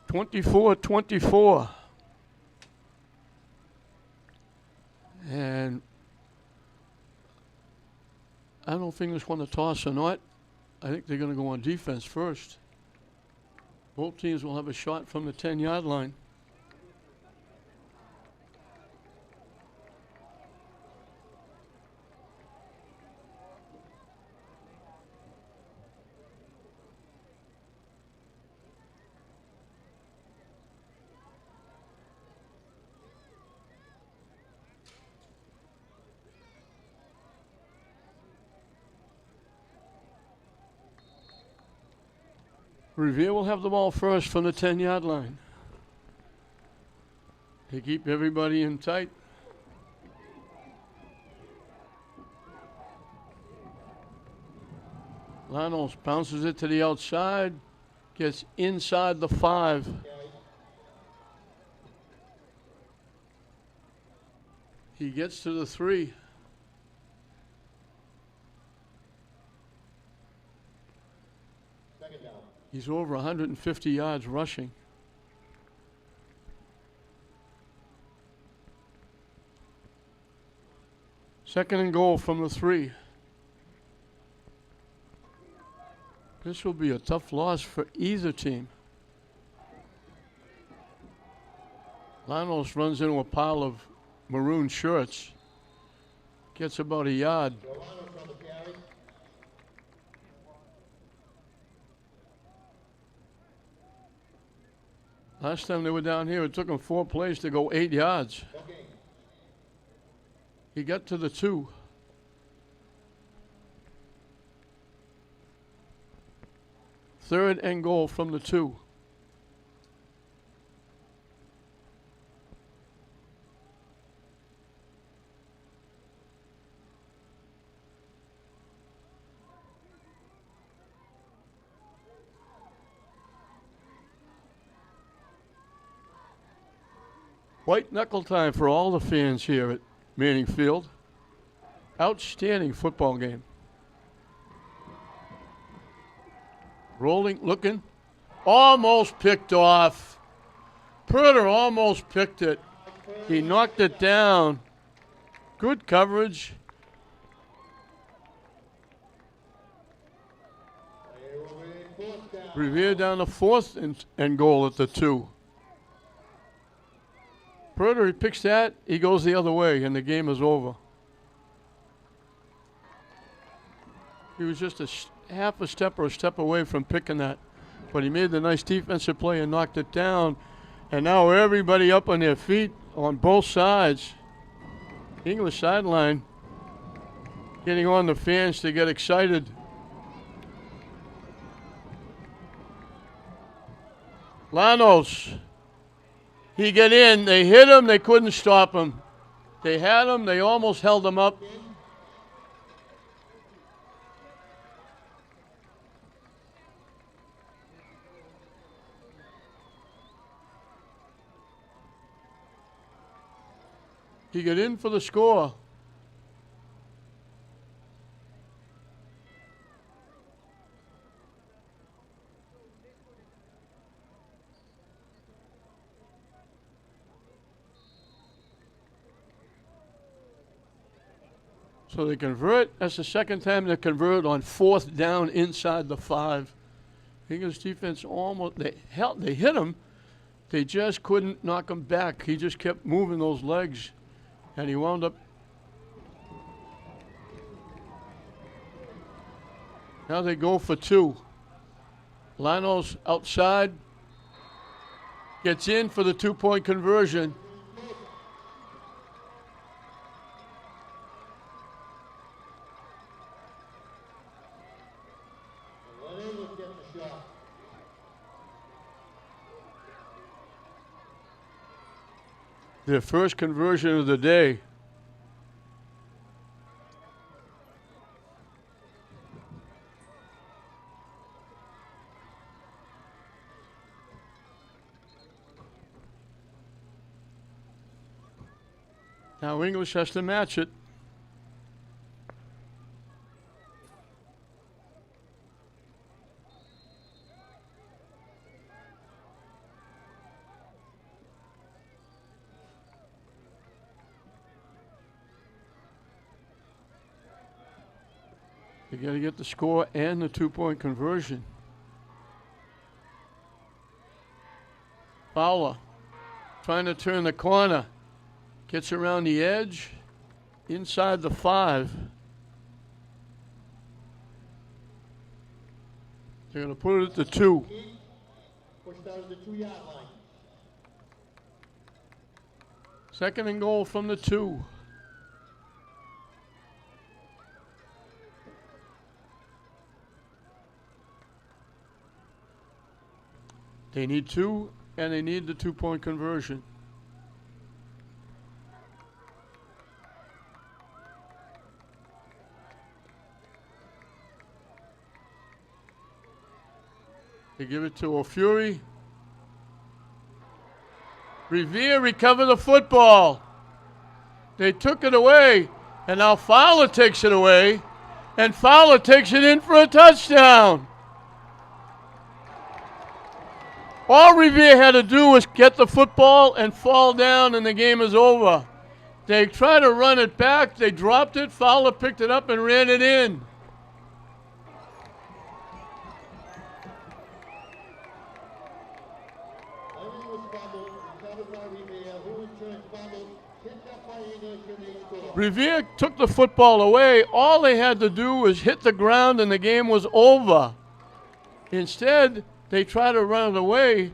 (24-24). And I don't know if English won the toss or not. I think they're going to go on defense first. Both teams will have a shot from the 10-yard line. Revere will have the ball first from the 10-yard line. They keep everybody in tight. Lanos bounces it to the outside, gets inside the 5. He gets to the 3. He's over 150 yards rushing. Second and goal from the 3. This will be a tough loss for either team. Lanos runs into a pile of maroon shirts. Gets about a yard. Last time they were down here, it took them 4 plays to go 8 yards. Okay. He got to the 2. Third and goal from the 2. White knuckle time for all the fans here at Manning Field. Outstanding football game. Rolling, looking, almost picked off. Purder almost picked it. He knocked it down. Good coverage. Revere down to 4th and goal at the 2. Purder, he picks that, he goes the other way, and the game is over. He was just half a step or a step away from picking that, but he made the nice defensive play and knocked it down. And now everybody up on their feet on both sides. English sideline getting on the fans to get excited. Lanos. He got in, they hit him, they couldn't stop him. They had him, they almost held him up. He got in for the score. So they convert. That's the second time they convert on 4th down inside the 5. English defense almost, they hit him. They just couldn't knock him back. He just kept moving those legs, and he wound up. Now they go for 2. Lano's outside. Gets in for the 2-point conversion. Let English get the shot. Their first conversion of the day. Now English has to match it. You got to get the score and the 2-point conversion. Fowler trying to turn the corner. Gets around the edge, inside the 5. They're going to put it at the 2. Pushed out of the 2-yard line. Second and goal from the 2. They need 2, and they need the 2-point conversion. They give it to O'Fury. Revere recover the football. They took it away, and now Fowler takes it away, and Fowler takes it in for a touchdown. All Revere had to do was get the football and fall down, and the game is over. They tried to run it back. They dropped it. Fowler picked it up and ran it in. Revere took the football away. All they had to do was hit the ground and the game was over. Instead, they tried to run it away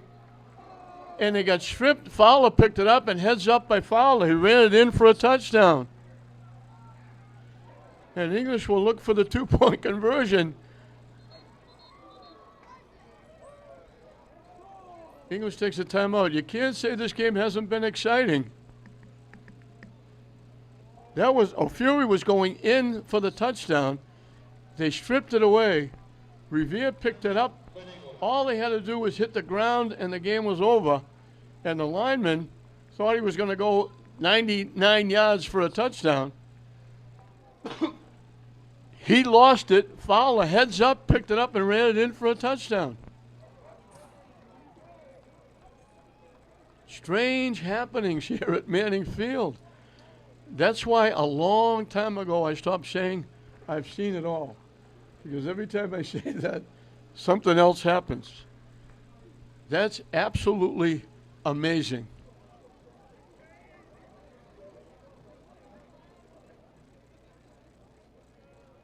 and they got stripped. Fowler picked it up and heads up by Fowler. He ran it in for a touchdown. And English will look for the 2-point conversion. English takes a timeout. You can't say this game hasn't been exciting. That was, O'Fury was going in for the touchdown. They stripped it away. Revere picked it up. All they had to do was hit the ground and the game was over. And the lineman thought he was going to go 99 yards for a touchdown. He lost it. Fowler heads up, picked it up and ran it in for a touchdown. Strange happenings here at Manning Field. That's why a long time ago I stopped saying I've seen it all. Because every time I say that, something else happens. That's absolutely amazing.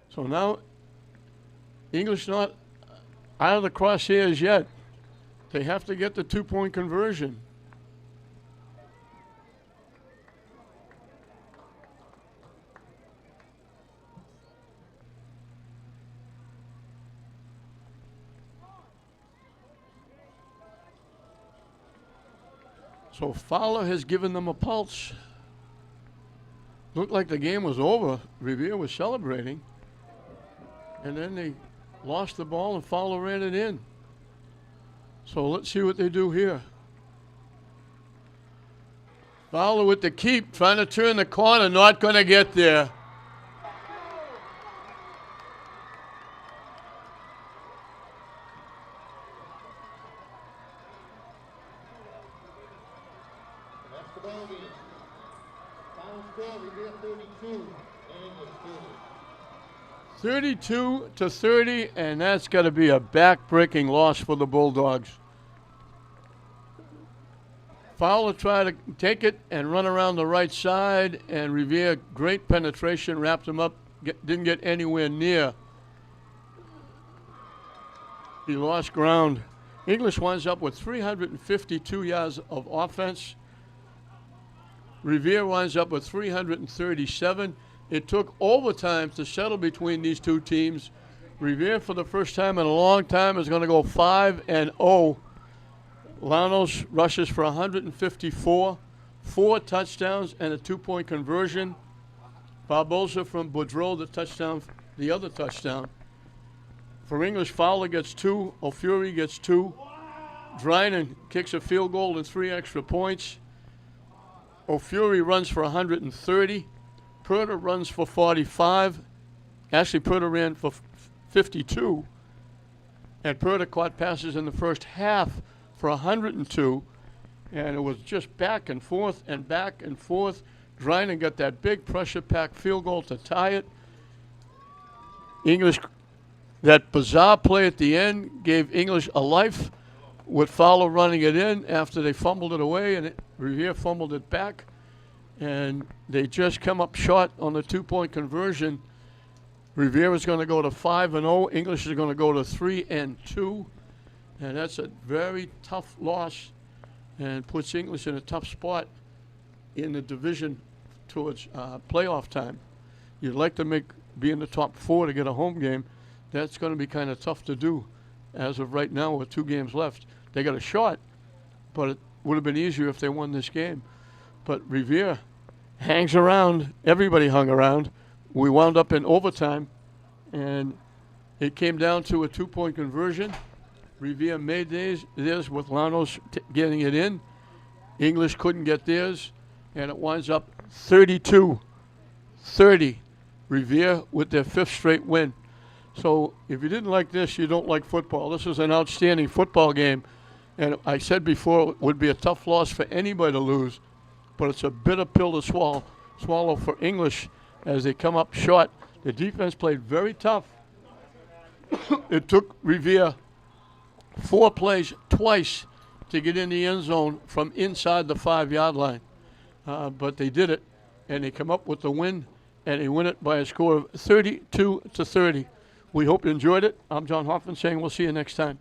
So now, English not out of the crosshairs yet. They have to get the 2-point conversion. So Fowler has given them a pulse. Looked like the game was over. Revere was celebrating. And then they lost the ball and Fowler ran it in. So let's see what they do here. Fowler with the keep, trying to turn the corner, not going to get there. That's the ball game. Final score, Revere 32, English 30. 32-30, and that's got to be a back-breaking loss for the Bulldogs. Fowler tried to take it and run around the right side, and Revere, great penetration, wrapped him up, didn't get anywhere near. He lost ground. English winds up with 352 yards of offense. Revere winds up with 337. It took overtime to settle between these two teams. Revere, for the first time in a long time, is going to go 5-0. Lanos rushes for 154, 4 touchdowns, and a 2-point conversion. Barbosa from Boudreau, the other touchdown. For English, Fowler gets 2, O'Fury gets 2. Drynan kicks a field goal and 3 extra points. O'Fury runs for 130. Purta runs for 45. Actually, Purta ran for 52. And Purta caught passes in the first half for 102. And it was just back and forth and back and forth. Drynan got that big pressure-packed field goal to tie it. English, that bizarre play at the end gave English a life with Fowler running it in after they fumbled it away, and Revere fumbled it back. And they just come up short on the 2-point conversion. Revere is going to go to 5-0. English is going to go to 3-2. And that's a very tough loss and puts English in a tough spot in the division towards playoff time. You'd like to be in the top 4 to get a home game. That's going to be kind of tough to do as of right now with 2 games left. They got a shot, but it would have been easier if they won this game. But Revere hangs around. Everybody hung around. We wound up in overtime, and it came down to a 2-point conversion. Revere made theirs with Lanos getting it in. English couldn't get theirs, and it winds up 32-30. Revere with their 5th straight win. So if you didn't like this, you don't like football. This was an outstanding football game. And I said before, it would be a tough loss for anybody to lose, but it's a bitter pill to swallow for English as they come up short. The defense played very tough. It took Revere 4 plays twice to get in the end zone from inside the 5-yard line. But they did it, and they come up with the win, and they win it by a score of 32-30. We hope you enjoyed it. I'm John Hoffman saying we'll see you next time.